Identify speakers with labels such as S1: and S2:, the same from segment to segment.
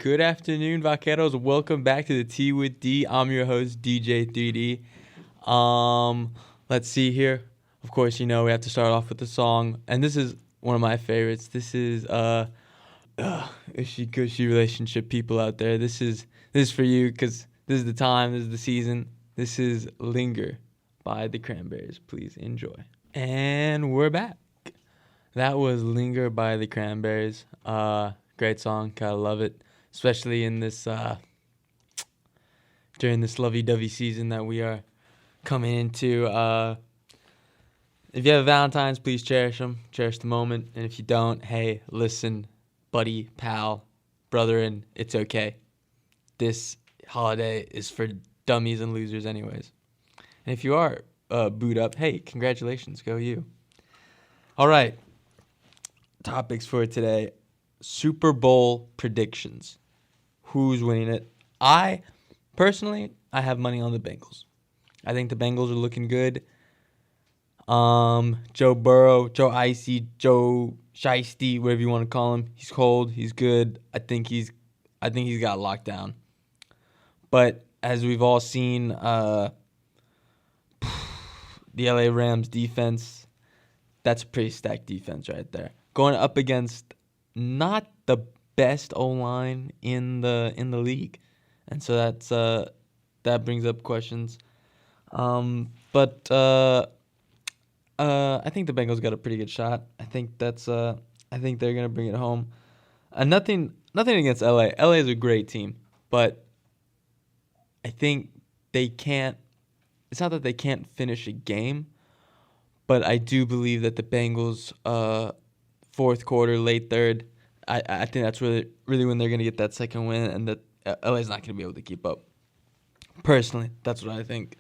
S1: Good afternoon, vaqueros. Welcome back to the Tea with D. I'm your host, DJ 3D. Let's see here. Of course, we have to start off with the song, and this is one of my favorites. This is Ishy Gushy relationship people out there. This is for you because this is the time, this is the season. This is Linger by the Cranberries. Please enjoy. And we're back. That was Linger by the Cranberries. Great song. Gotta love it. Especially in this, during this lovey-dovey season that we are coming into. If you have Valentine's, please cherish them. Cherish the moment. And if you don't, hey, listen, buddy, pal, brother, it's okay. This holiday is for dummies and losers anyways. And if you are booed up, hey, congratulations. Go you. All right. Topics for today. Super Bowl predictions. Who's winning it? Personally, I have money on the Bengals. I think the Bengals are looking good. Joe Burrow, Joe Icy, Joe Shiesty, whatever you want to call him. He's cold. He's good. I think he's got locked down. But as we've all seen, the LA Rams defense, that's a pretty stacked defense right there. Going up against not the best O-line in the league, and so that brings up questions. But I think the Bengals got a pretty good shot. I think they're gonna bring it home. Nothing against LA. LA is a great team, but I think they can't. It's not that they can't finish a game, but I do believe that the Bengals, fourth quarter, late third, I think that's really when they're going to get that second win, and that LA's not going to be able to keep up. Personally, that's what I think.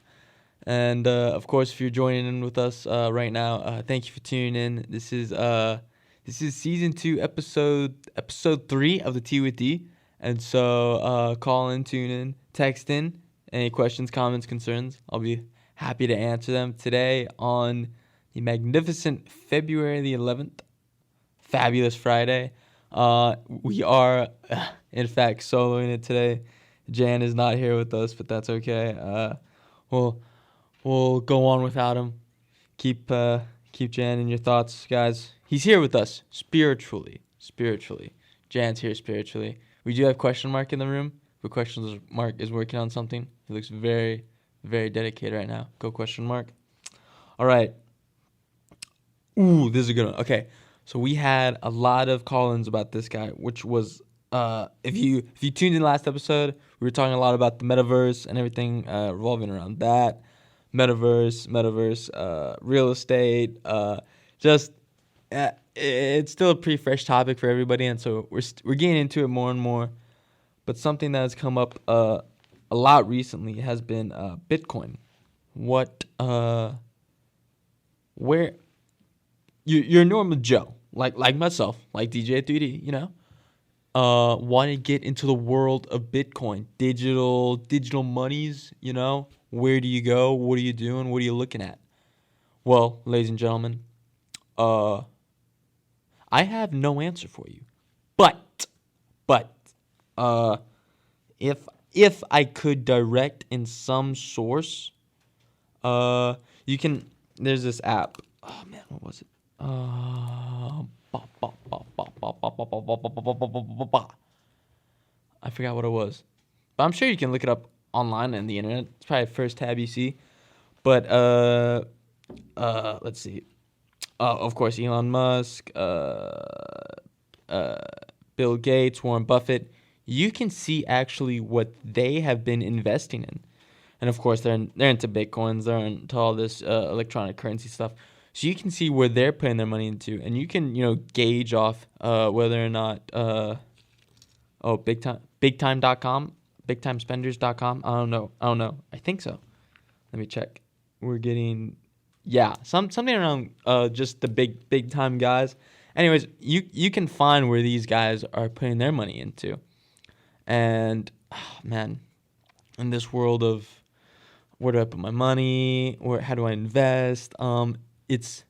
S1: And, of course, if you're joining in with us right now, thank you for tuning in. This is Season 2, Episode 3 of the Tea with D. And so call in, tune in, text in, any questions, comments, concerns. I'll be happy to answer them today on the magnificent February the 11th. Fabulous Friday. We are, in fact, soloing it today. Jan is not here with us, but that's okay. We'll go on without him. Keep Jan in your thoughts, guys. He's here with us spiritually. Jan's here spiritually. We do have question mark in the room. But question mark is working on something. He looks very, very dedicated right now. Go question mark. All right. Ooh, this is a good one. Okay. So we had a lot of call-ins about this guy, which was, if you tuned in last episode, we were talking a lot about the metaverse and everything revolving around that. Metaverse, real estate, it's still a pretty fresh topic for everybody, and so we're getting into it more and more. But something that has come up a lot recently has been Bitcoin. Where you're a normal Joe, like myself, like DJ 3D, want to get into the world of Bitcoin, digital monies, where do you go? What are you doing? What are you looking at? Well, ladies and gentlemen, I have no answer for you, but if I could direct in some source, you can. There's this app. Oh man, what was it? I forgot what it was, but I'm sure you can look it up online on the internet. It's probably the first tab you see. But let's see. Of course, Elon Musk, Bill Gates, Warren Buffett. You can see actually what they have been investing in, and of course they're into Bitcoins. They're into all this electronic currency stuff. So you can see where they're putting their money into, and you can gauge off whether or not bigtime.com, bigtimespenders.com. I don't know. I think so. Let me check. We're getting something around just the big time guys. Anyways, you can find where these guys are putting their money into, and man, in this world of where do I put my money, or how do I invest? It's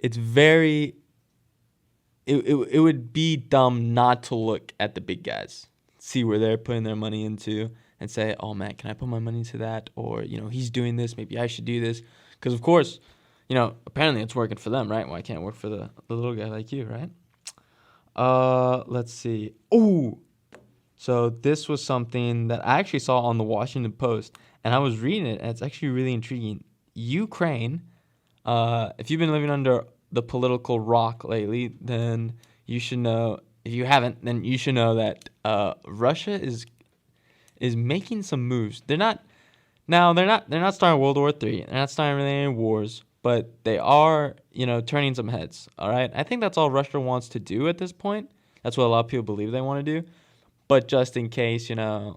S1: very. It would be dumb not to look at the big guys. see where they're putting their money into and say, oh man, can I put my money into that? Or, he's doing this, maybe I should do this. Because, of course, apparently it's working for them, right? Why can't it work for the little guy like you, right? Let's see. Oh, so this was something that I actually saw on the Washington Post, and I was reading it, and it's actually really intriguing. Ukraine, if you've been living under the political rock lately, then you should know. If you haven't, then you should know that Russia is making some moves. They're not starting World War III. They're not starting really any wars, but they are, turning some heads. All right, I think that's all Russia wants to do at this point. That's what a lot of people believe they want to do. But just in case,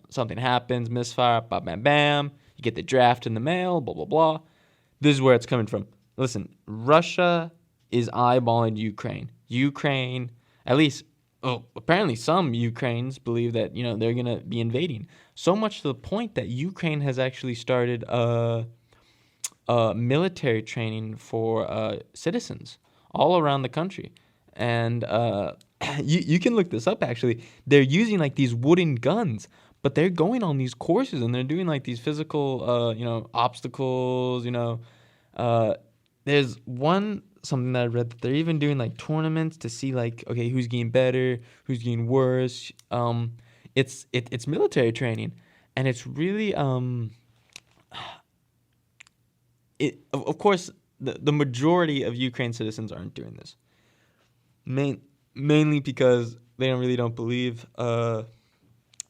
S1: something happens, misfire, bam, bam, bam, you get the draft in the mail, blah, blah, blah. This is where it's coming from. Listen, Russia is eyeballing Ukraine. Ukraine, at least, apparently some Ukrainians believe that, they're going to be invading. So much to the point that Ukraine has actually started military training for citizens all around the country. And you can look this up, actually. They're using, like, these wooden guns, but they're going on these courses, and they're doing, like, these physical, obstacles, There's something that I read that they're even doing, like, tournaments to see, like, okay, who's getting better, who's getting worse. It's military training, and it's really, of course, the majority of Ukraine citizens aren't doing this. Mainly because they don't believe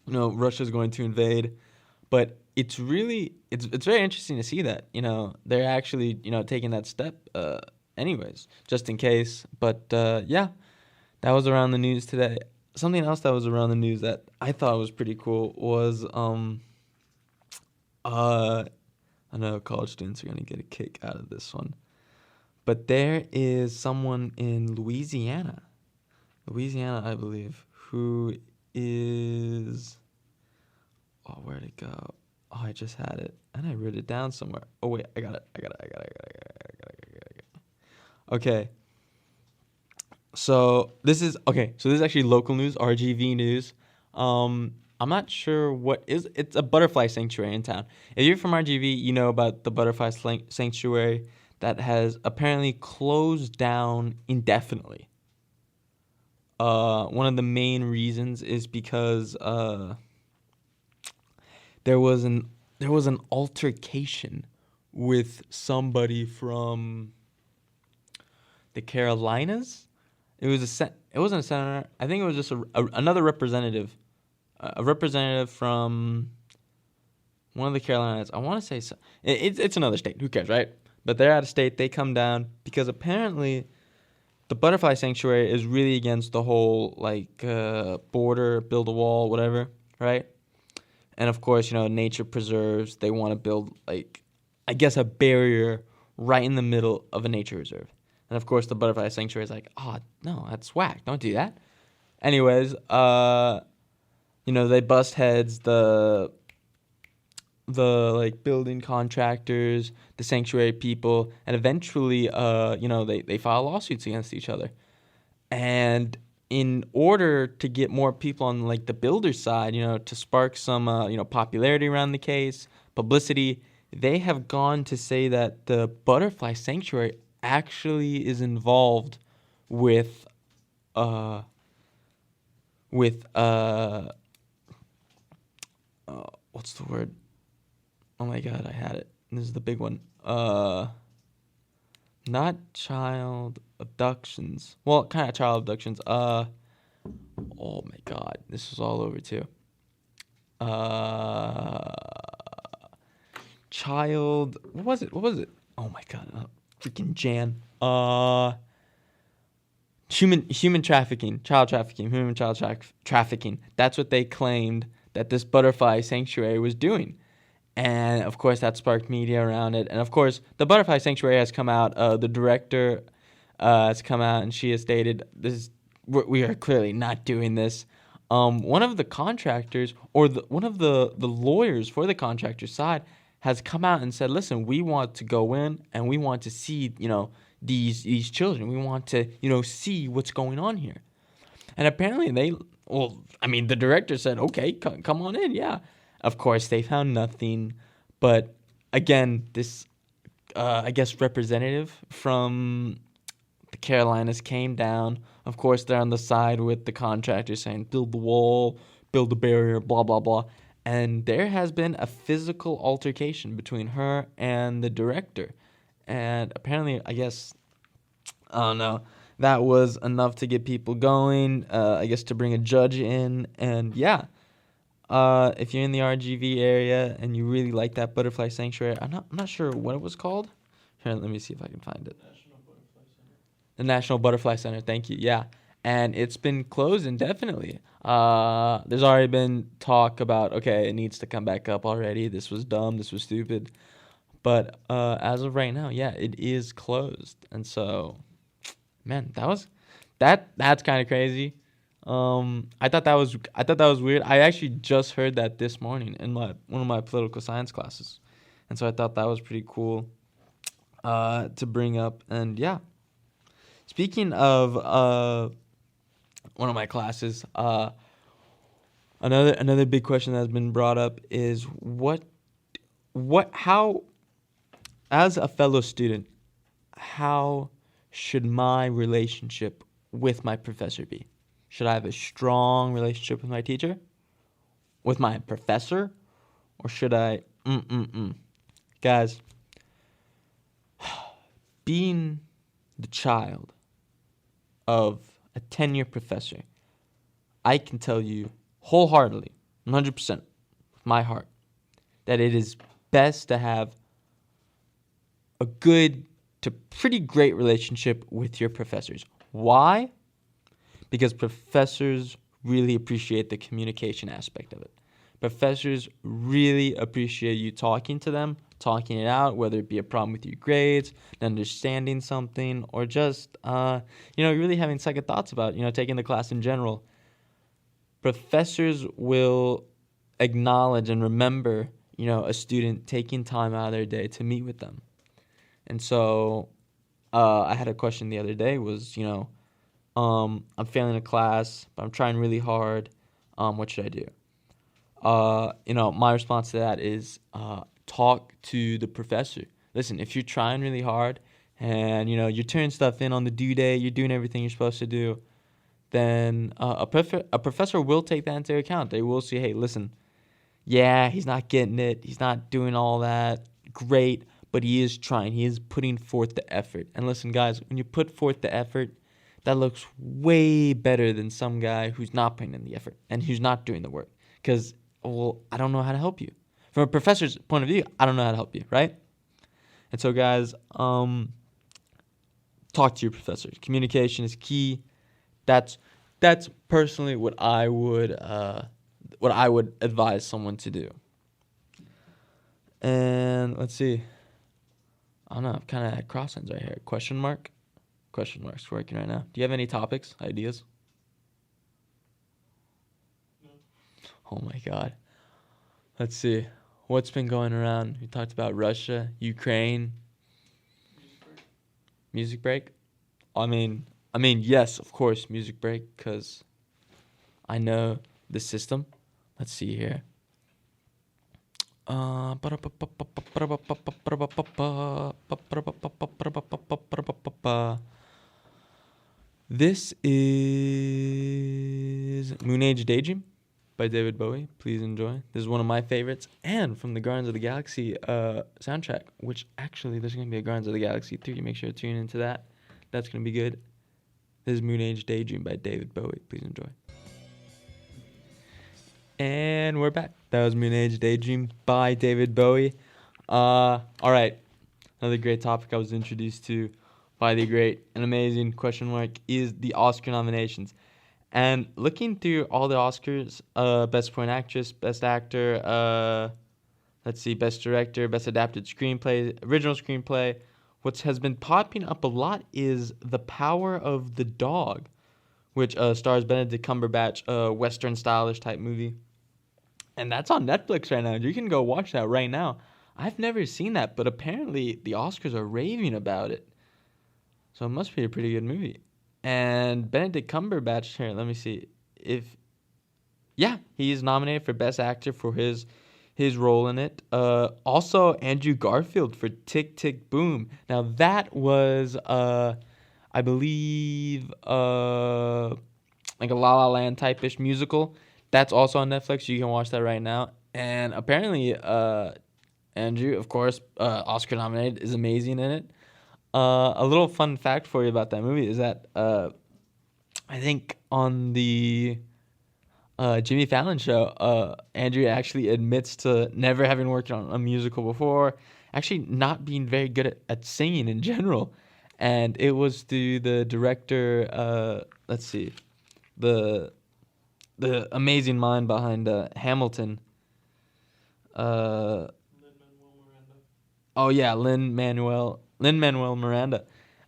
S1: Russia's going to invade, but it's very interesting to see that they're actually taking that step anyways, just in case. But yeah, that was around the news today. Something else that was around the news that I thought was pretty cool was I know college students are gonna get a kick out of this one, but there is someone in Louisiana, I believe, who is... Oh, where'd it go? Oh, I just had it, and I wrote it down somewhere. Oh, wait, I got it. Okay. So this is actually local news, RGV news. I'm not sure it's a butterfly sanctuary in town. If you're from RGV, you know about the butterfly sanctuary that has apparently closed down indefinitely. One of the main reasons is because there was an altercation with somebody from the Carolinas. It wasn't a senator. I think it was just another representative, a representative from one of the Carolinas. I want to say so. It's another state. Who cares, right? But they're out of state. They come down because apparently the butterfly sanctuary is really against the whole border, build a wall, whatever, right? And of course, nature preserves. They want to build a barrier right in the middle of a nature reserve. And of course, the butterfly sanctuary is like, oh no, that's whack. Don't do that. Anyways, they bust heads. The building contractors, the sanctuary people, and eventually, they file lawsuits against each other. And in order to get more people on the builder side, to spark some popularity around the case, publicity, they have gone to say that the butterfly sanctuary actually is involved with what's the word? Oh my god, I had it. This is the big one. Not child abductions. Well, kind of child abductions. Oh my god, this was all over too. Child. What was it? Oh my god, freaking Jan. Human trafficking, child trafficking. That's what they claimed that this butterfly sanctuary was doing. And, of course, that sparked media around it. And, of course, the Butterfly Sanctuary has come out. The director has come out, and she has stated, we are clearly not doing this. One of the contractors, or one of the lawyers for the contractor side, has come out and said, listen, we want to go in, and we want to see, these children. We want to, see what's going on here. And apparently Well, I mean, the director said, okay, come on in. Yeah. Of course, they found nothing. But again, this, I guess, representative from the Carolinas came down. Of course, they're on the side with the contractor saying, build the wall, build the barrier, blah, blah, blah. And there has been a physical altercation between her and the director. And apparently, I guess, I don't know, that was enough to get people going, I guess to bring a judge in. And yeah, if you're in the RGV area and you really like that butterfly sanctuary, I'm not sure what it was called. Here, let me see if I can find it. The National Butterfly Center. Thank you. Yeah, and it's been closed indefinitely. There's already been talk about, okay, it needs to come back up already. This was dumb. This was stupid. But as of right now, yeah, it is closed. And so, man, that's kind of crazy. I thought that was weird. I actually just heard that this morning in one of my political science classes, and so I thought that was pretty cool to bring up. And yeah, speaking of one of my classes, another big question that's been brought up is how, as a fellow student, how should my relationship with my professor be? Should I have a strong relationship with my teacher? With my professor? Or should I... Guys, being the child of a tenured professor, I can tell you wholeheartedly, 100%, with my heart, that it is best to have a good to pretty great relationship with your professors. Why? Because professors really appreciate the communication aspect of it. Professors really appreciate you talking to them, talking it out, whether it be a problem with your grades, understanding something, or just, really having second thoughts about, taking the class in general. Professors will acknowledge and remember, a student taking time out of their day to meet with them. And so I had a question the other day was, I'm failing a class, but I'm trying really hard. What should I do? My response to that is talk to the professor. Listen, if you're trying really hard and, you're turning stuff in on the due date, you're doing everything you're supposed to do, then a professor will take that into account. They will say, hey, listen, yeah, he's not getting it. He's not doing all that. Great. But he is trying. He is putting forth the effort. And listen, guys, when you put forth the effort, that looks way better than some guy who's not putting in the effort and who's not doing the work. Because, I don't know how to help you. From a professor's point of view, I don't know how to help you, right? And so, guys, talk to your professor. Communication is key. That's personally what I would advise someone to do. And let's see. I don't know. I'm kind of at cross ends right here. Question mark? Question mark's working right now. Do you have any topics, ideas? No. Oh my God. Let's see. What's been going around? We talked about Russia, Ukraine. Music break? I mean, yes, of course, music break, because I know the system. Let's see here. This is Moon Age Daydream by David Bowie. Please enjoy. This is one of my favorites, and from the Guardians of the Galaxy soundtrack, which actually there's going to be a Guardians of the Galaxy 3. Make sure to tune into that. That's going to be good. This is Moon Age Daydream by David Bowie. Please enjoy. And we're back. That was Moon Age Daydream by David Bowie. All right. Another great topic I was introduced to by the great and amazing question mark is the Oscar nominations. And looking through all the Oscars, Best Supporting Actress, Best Actor, Best Director, Best Adapted Screenplay, Original Screenplay, what has been popping up a lot is The Power of the Dog, which stars Benedict Cumberbatch, a Western stylish type movie. And that's on Netflix right now. You can go watch that right now. I've never seen that, but apparently the Oscars are raving about it. So it must be a pretty good movie. And Benedict Cumberbatch, here, let me see. If Yeah, he's nominated for Best Actor for his role in it. Also Andrew Garfield for Tick Tick Boom. Now that was I believe like a La La Land type-ish musical. That's also on Netflix. You can watch that right now. And apparently Andrew, of course, Oscar nominated, is amazing in it. A little fun fact for you about that movie is that I think on the Jimmy Fallon show, Andrew actually admits to never having worked on a musical before, actually not being very good at singing in general. And it was through the director, let's see, the the amazing mind behind Hamilton. Uh, oh yeah, Lin Manuel Miranda.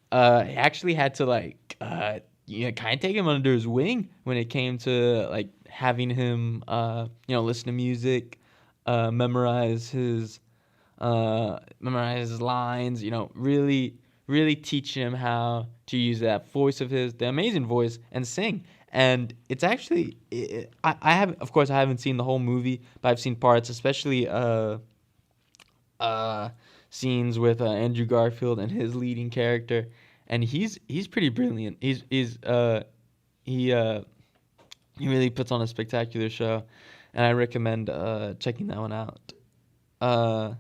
S1: He actually had to like kind of take him under his wing when it came to like having him listen to music, memorize his lines. Really teaching him how to use that voice of his, the amazing voice, and sing. And it's actually, I have, of course, I haven't seen the whole movie, but I've seen parts, especially uh, scenes with Andrew Garfield and his leading character, and he's pretty brilliant. He uh, he really puts on a spectacular show, and I recommend checking that one out. Uh,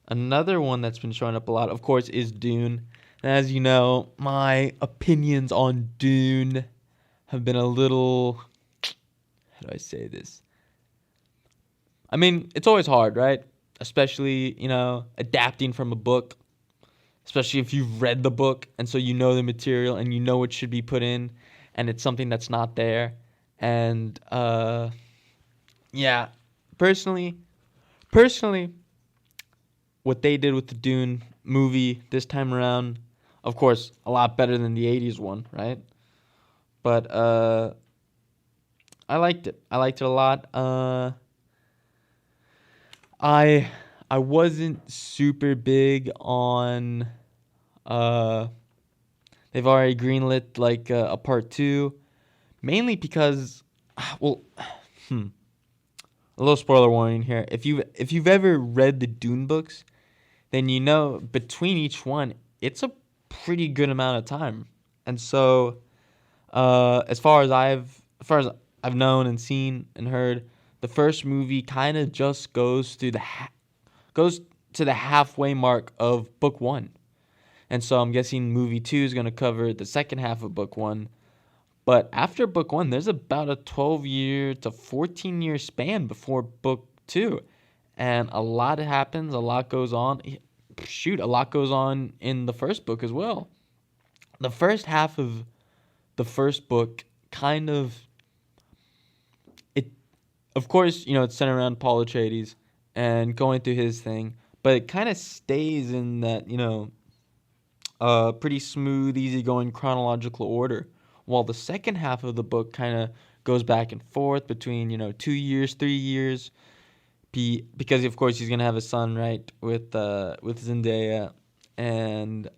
S1: Another one that's been showing up a lot, of course, is Dune. And as you know, my opinions on Dune have been a little. How do I say this? I mean, it's always hard, right? Especially, adapting from a book, especially if you've read the book and so you know the material and you know what should be put in and it's something that's not there. And yeah, personally, personally, what they did with the Dune movie this time around, of course, a lot better than the 80s one, right? But I liked it. I liked it a lot. I I wasn't super big on uh they've already greenlit like a part 2, mainly because well, hmm, a little spoiler warning here. If you've ever read the Dune books, then you know between each one it's a pretty good amount of time. And so as far as I've known and seen and heard, the first movie kind of just goes to the halfway mark of book 1. And so I'm guessing movie 2 is going to cover the second half of book 1. But after book 1, there's about a 12-year to 14-year span before book 2. And a lot happens, a lot goes on. Shoot, a lot goes on in the first book as well. The first half of the first book kind of it of course, it's centered around Paul Atreides and going through his thing, but it kind of stays in that, pretty smooth, easygoing chronological order. While the second half of the book kind of goes back and forth between 2 years, 3 years, because of course he's gonna have a son, right, with Zendaya, and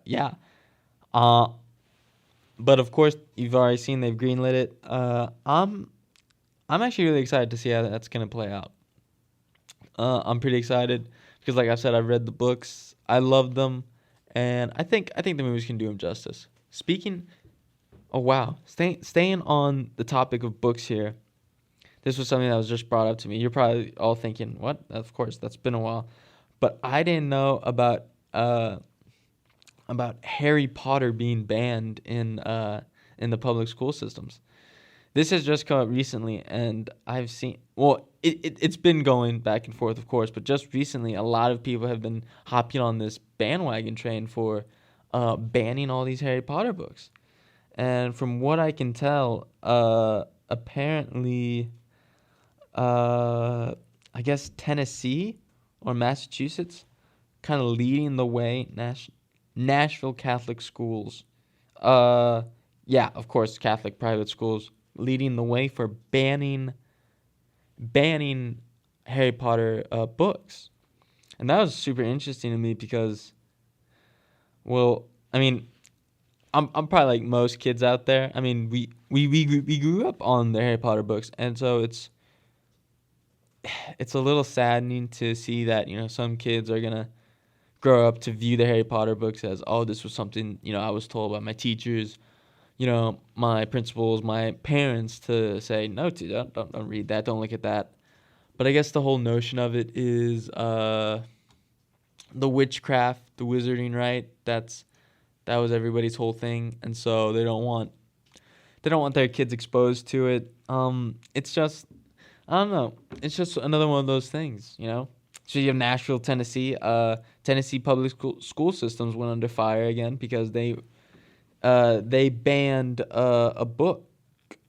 S1: yeah, uh, but of course you've already seen they've greenlit it. I'm actually really excited to see how that's gonna play out. I'm pretty excited because, like I said, I've read the books. I love them, and I think the movies can do them justice. Speaking, oh wow, staying on the topic of books here. This was something that was just brought up to me. You're probably all thinking, "What?" Of course, that's been a while, but I didn't know about Harry Potter being banned in the public school systems. This has just come up recently, and I've seen. Well, it's been going back and forth, of course, but just recently, a lot of people have been hopping on this bandwagon train for banning all these Harry Potter books. And from what I can tell, apparently, I guess Tennessee or Massachusetts kind of leading the way. Nashville Catholic schools. Uh, yeah, of course, Catholic private schools leading the way for banning Harry Potter books, and that was super interesting to me because, well, I mean, I'm probably like most kids out there. I mean, we grew up on the Harry Potter books, and so it's a little saddening to see that some kids are gonna grow up to view the Harry Potter books as, oh, this was something I was told by my teachers, my principals, my parents, to say no to. Don't read that. Don't look at that. But I guess the whole notion of it is the witchcraft, the wizarding, right? That was everybody's whole thing, and so they don't want their kids exposed to it. It's just, I don't know. It's just another one of those things. So you have Nashville, Tennessee. Tennessee public school systems went under fire again because they banned a book,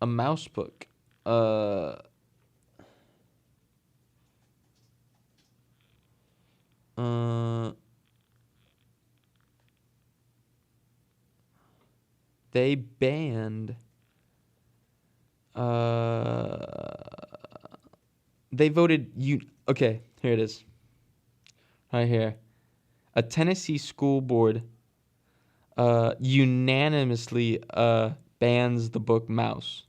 S1: a mouse book. Uh, uh, they banned. They voted you. Okay, here it is. Right here. A Tennessee school board unanimously bans the book Mouse.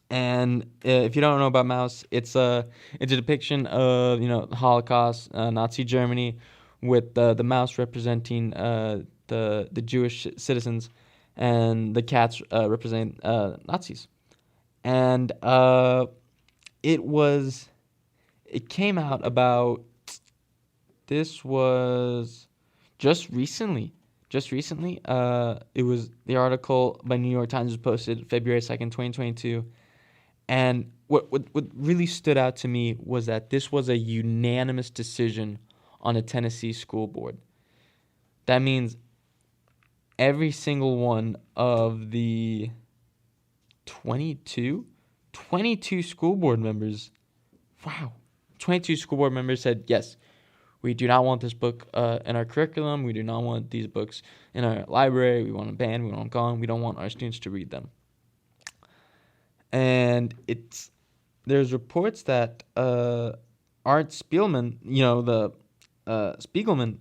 S1: And if you don't know about Mouse, it's a depiction of the Holocaust, Nazi Germany, with the mouse representing the Jewish citizens, and the cats represent Nazis. And it was it came out about this was just recently. Just recently, it was the article by New York Times was posted February 2nd, 2022. And what really stood out to me was that this was a unanimous decision on a Tennessee school board. That means every single one of the 22, 22 school board members, wow, 22 school board members said, yes, we do not want this book in our curriculum. We do not want these books in our library. We want them banned. We want them gone. We don't want our students to read them. And there's reports that Art Spielman, Spiegelman,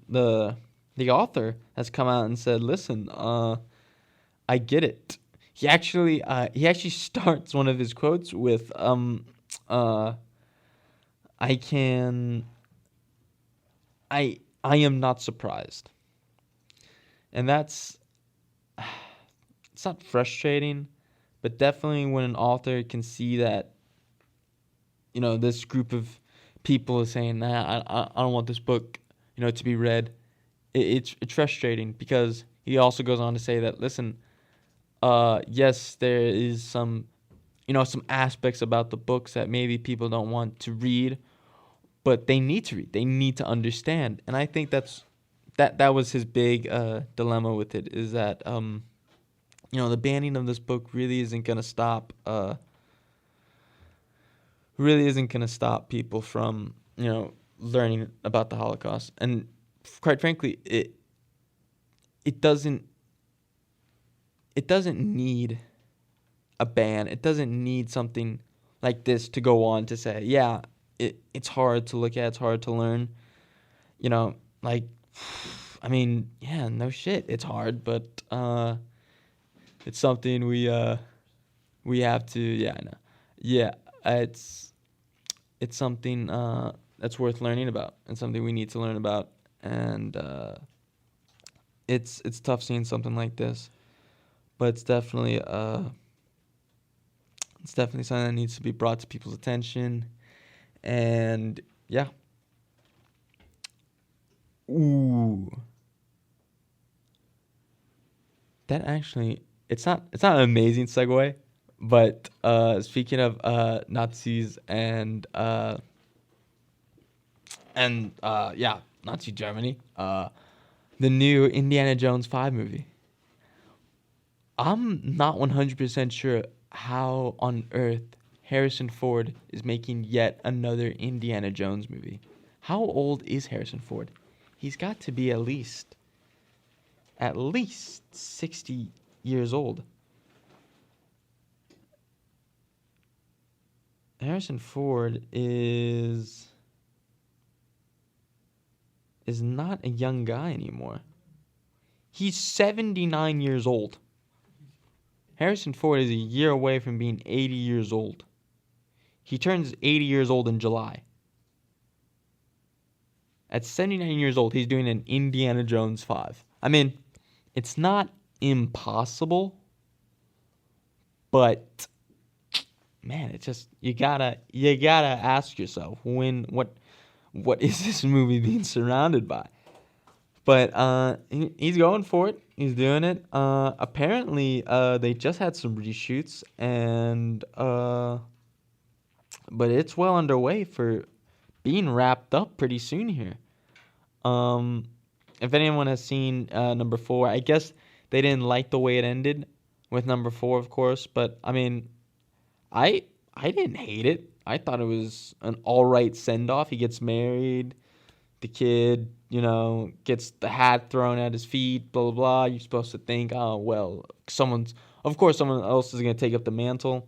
S1: the author, has come out and said, "Listen, I get it." He actually starts one of his quotes with, "I can, I am not surprised," and it's not frustrating, but definitely when an author can see that, this group of people is saying, "Nah, I don't want this book, to be read." It's frustrating because he also goes on to say that, listen, yes, there is some aspects about the books that maybe people don't want to read, but they need to read. They need to understand, and I think that was his big dilemma with it, is that the banning of this book really isn't gonna stop people from learning about the Holocaust. And quite frankly, it doesn't need a ban. It doesn't need something like this to go on to say, yeah, it's hard to look at, it's hard to learn. Like, I mean, yeah, no shit, it's hard, but it's something we have to, yeah, I know. Yeah, it's something that's worth learning about, and something we need to learn about. And it's tough seeing something like this, but it's definitely something that needs to be brought to people's attention. And yeah. Ooh. That actually, it's not an amazing segue, but speaking of Nazis and yeah, Nazi Germany, the new Indiana Jones 5 movie. I'm not 100% sure how on earth Harrison Ford is making yet another Indiana Jones movie. How old is Harrison Ford? He's got to be at least 60 years old. Harrison Ford is not a young guy anymore. He's 79 years old. Harrison Ford is a year away from being 80 years old. He turns 80 years old in July. At 79 years old, he's doing an Indiana Jones 5. I mean, it's not impossible, but man, it's just you gotta ask yourself what is this movie being surrounded by? But he's going for it. He's doing it. Apparently, they just had some reshoots, and but it's well underway for being wrapped up pretty soon here. If anyone has seen number 4, I guess they didn't like the way it ended with number 4, of course. But I mean, I didn't hate it. I thought it was an all right send off. He gets married. The kid, gets the hat thrown at his feet. Blah blah blah. You're supposed to think, oh well, someone else is gonna take up the mantle.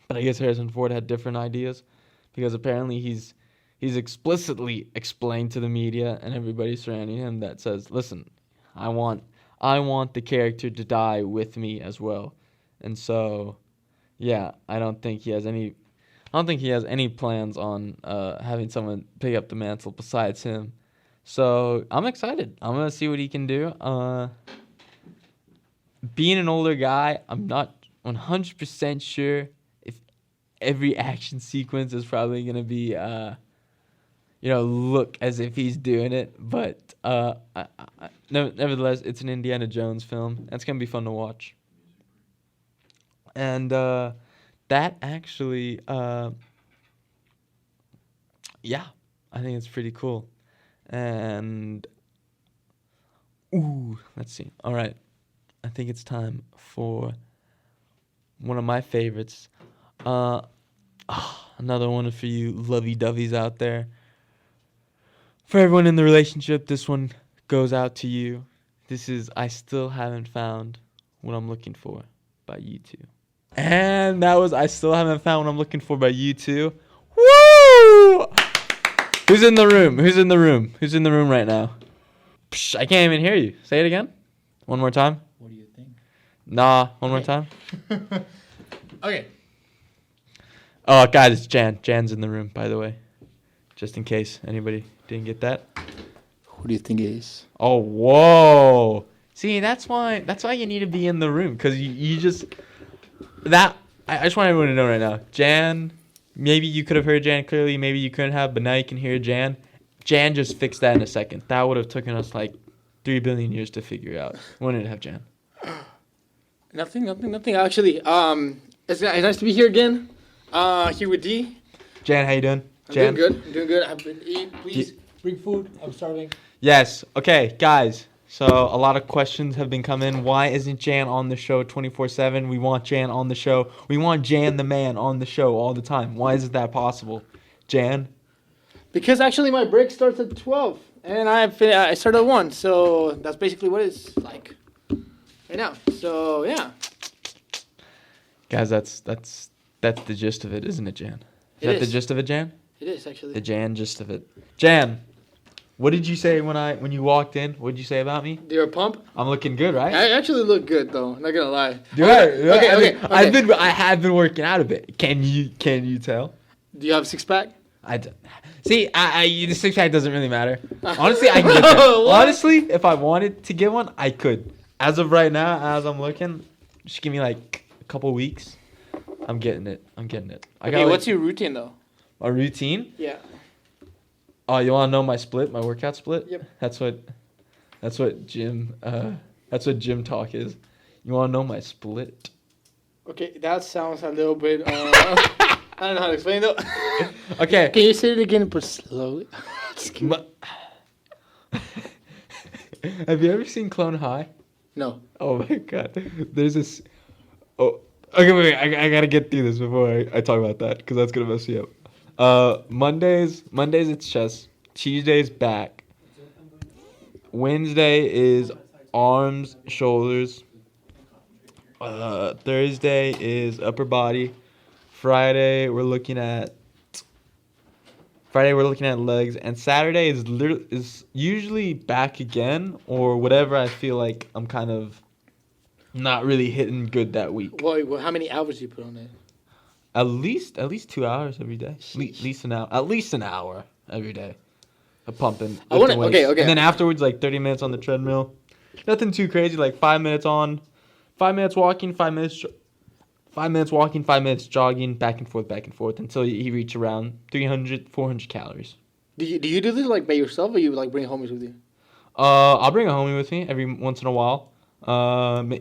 S1: But I guess Harrison Ford had different ideas, because apparently he's explicitly explained to the media and everybody surrounding him that says, listen, I want the character to die with me as well. And so, yeah, I don't think he has any plans on having someone pick up the mantle besides him. So I'm excited. I'm gonna see what he can do. Being an older guy, I'm not 100% sure if every action sequence is probably gonna be look as if he's doing it. But nevertheless, it's an Indiana Jones film. That's going to be fun to watch. And that actually, yeah, I think it's pretty cool. And, let's see. All right. I think it's time for one of my favorites. Another one for you lovey-doveys out there. For everyone in the relationship, this one goes out to you. This is I Still Haven't Found What I'm Looking For by U2. And that was I Still Haven't Found What I'm Looking For by U2. Woo! Who's in the room? Who's in the room right now? Psh, I can't even hear you. Say it again. One more time.
S2: What do you think?
S1: Nah, one more time.
S2: Okay.
S1: Oh, guys, it's Jan. Jan's in the room, by the way. Just in case anybody didn't get that.
S2: Who do you think it is?
S1: Oh, whoa. See, that's why you need to be in the room, because you just... I just want everyone to know right now. Jan, maybe you could have heard Jan clearly, maybe you couldn't have, but now you can hear Jan. Jan just fixed that in a second. That would have taken us like 3 billion years to figure out. Wanted to have Jan.
S2: Nothing. Actually, it's nice to be here again. Here with D.
S1: Jan, how you doing?
S2: I'm doing good. I've been eating. Please bring food. I'm starving.
S1: Yes. Okay, guys. So a lot of questions have been coming. Why isn't Jan on the show 24/7? We want Jan on the show. We want Jan the man on the show all the time. Why isn't that possible? Jan?
S2: Because actually my break starts at 12. And I start at 1. So that's basically what it's like right now. So, yeah.
S1: Guys, that's the gist of it, isn't it, Jan? Is that the gist of it, Jan?
S2: It is, actually.
S1: The Jan gist of it. Jan, what did you say when you walked in? What did you say about me?
S2: Do you pump?
S1: I'm looking good, right?
S2: I actually look good, though. Not gonna lie.
S1: Okay. I have been working out a bit. Can you tell?
S2: Do you have a 6-pack?
S1: I don't. See, the 6-pack doesn't really matter. Honestly, I can get that. Honestly, if I wanted to get one, I could. As of right now, as I'm looking, just give me like a couple weeks. I'm getting it.
S2: Okay, what's your routine, though?
S1: My routine?
S2: Yeah.
S1: Oh, you want to know my split? My workout split?
S2: Yep.
S1: That's what gym talk is. You want to know my split?
S2: Okay, that sounds a little bit. I don't know how to explain it, though.
S1: Okay.
S2: Can you say it again, but slowly?
S1: Have you ever seen Clone High?
S2: No.
S1: Oh my god. There's this. Oh. Okay, wait. I gotta get through this before I talk about that, because that's gonna mess me up. Mondays it's chest. Tuesday's back. Wednesday is arms, shoulders. Thursday is upper body. Friday we're looking at legs, and Saturday is usually back again, or whatever I feel like I'm kind of not really hitting good that week.
S2: Well, how many hours do you put on it?
S1: At least 2 hours every day. Least an hour. At least an hour every day. Of pumping. Lifting weights.
S2: Okay.
S1: And then afterwards, like 30 minutes on the treadmill. Nothing too crazy. Like 5 minutes on, 5 minutes walking, 5 minutes. 5 minutes walking, 5 minutes jogging, back and forth until you reach around 300, 400 calories.
S2: Do you do this like by yourself, or you like bring homies with you?
S1: I'll bring a homie with me every once in a while.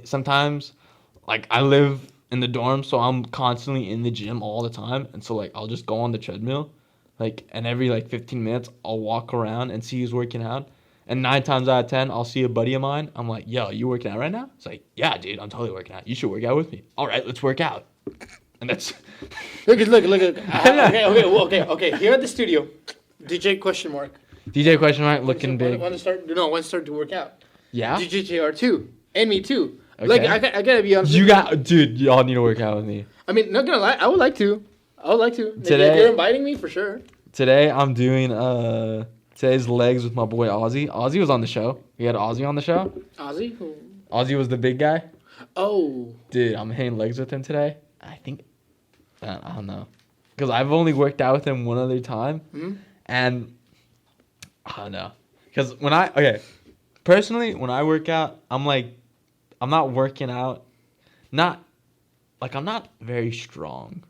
S1: Sometimes, like I live in the dorm, so I'm constantly in the gym all the time, and so like I'll just go on the treadmill, like, and every like 15 minutes I'll walk around and see who's working out. And 9 times out of 10, I'll see a buddy of mine. I'm like, yo, you working out right now? It's like, yeah, dude, I'm totally working out. You should work out with me. All right, let's work out. And that's...
S2: Look. Okay. Here at the studio, DJ question mark.
S1: DJ question mark, looking big.
S2: When to start to work out.
S1: Yeah?
S2: DJ JR too. And me too.
S1: Okay.
S2: Like, I gotta be honest.
S1: Dude, y'all need to work out with me.
S2: I mean, not gonna lie, I would like to.
S1: Today,
S2: if you're inviting me, for sure.
S1: Today, I'm doing... Today's legs with my boy Ozzy. Ozzy was on the show. We had Ozzy on the show.
S2: Ozzy? Who?
S1: Ozzy was the big guy.
S2: Oh.
S1: Dude, I'm hitting legs with him today. I don't know. Because I've only worked out with him one other time.
S2: Mm-hmm.
S1: And I don't know. Because personally, when I work out, I'm not working out. I'm not very strong.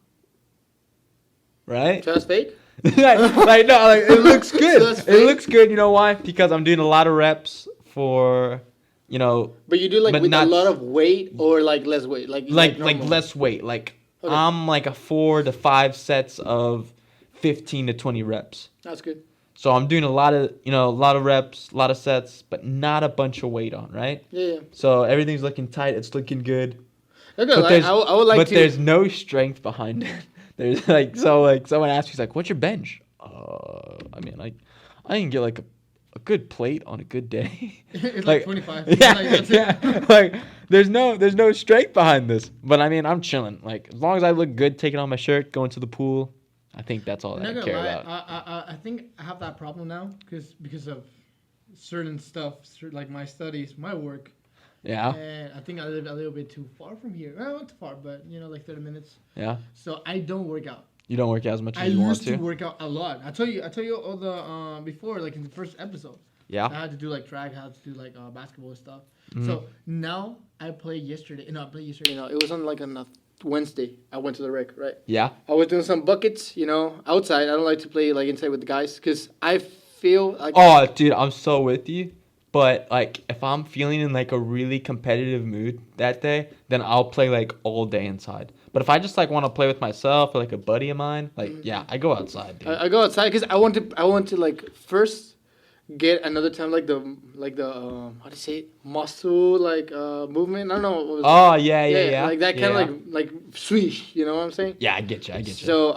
S1: Right?
S2: So that's fake?
S1: It looks good. It looks good. You know why? Because I'm doing a lot of reps for,
S2: But you do like with a lot of weight or like less weight, like
S1: less weight. Like okay. I'm like a 4 to 5 sets of 15 to 20 reps.
S2: That's good.
S1: So I'm doing a lot of reps, a lot of sets, but not a bunch of weight on, right?
S2: Yeah.
S1: So everything's looking tight. It's looking good.
S2: Okay, I would like to.
S1: But there's no strength behind it. There's someone asks me, what's your bench? I can get like a good plate on a good day.
S2: It's like 25.
S1: Yeah. There's no strength behind this. But I mean, I'm chilling. Like as long as I look good, taking off my shirt, going to the pool, I think that's all that I care about.
S2: I think I have that problem now because of certain stuff, like my studies, my work.
S1: Yeah.
S2: And I think I live a little bit too far from here. Well, not too far, but like 30 minutes.
S1: Yeah.
S2: So I don't work out.
S1: You don't work out as much as you want to?
S2: I used to work out a lot. I told you all the before, like in the first episode.
S1: Yeah.
S2: I had to do like track, I had to do like basketball stuff.
S1: Mm-hmm.
S2: So now I played yesterday. No, it was on like a Wednesday. I went to the rec, right?
S1: Yeah.
S2: I was doing some buckets, outside. I don't like to play like inside with the guys because I feel like.
S1: Oh, dude, I'm so with you. But, like, if I'm feeling in, like, a really competitive mood that day, then I'll play, like, all day inside. But if I just, like, want to play with myself or, like, a buddy of mine, like, yeah, I go outside, dude.
S2: I go outside because I want to, like, first get another time, like, the how do you say it? Muscle, like, movement. I don't know what was
S1: Oh, yeah.
S2: Like, that kind of, like, swish, you know what I'm saying?
S1: Yeah, I get you.
S2: So,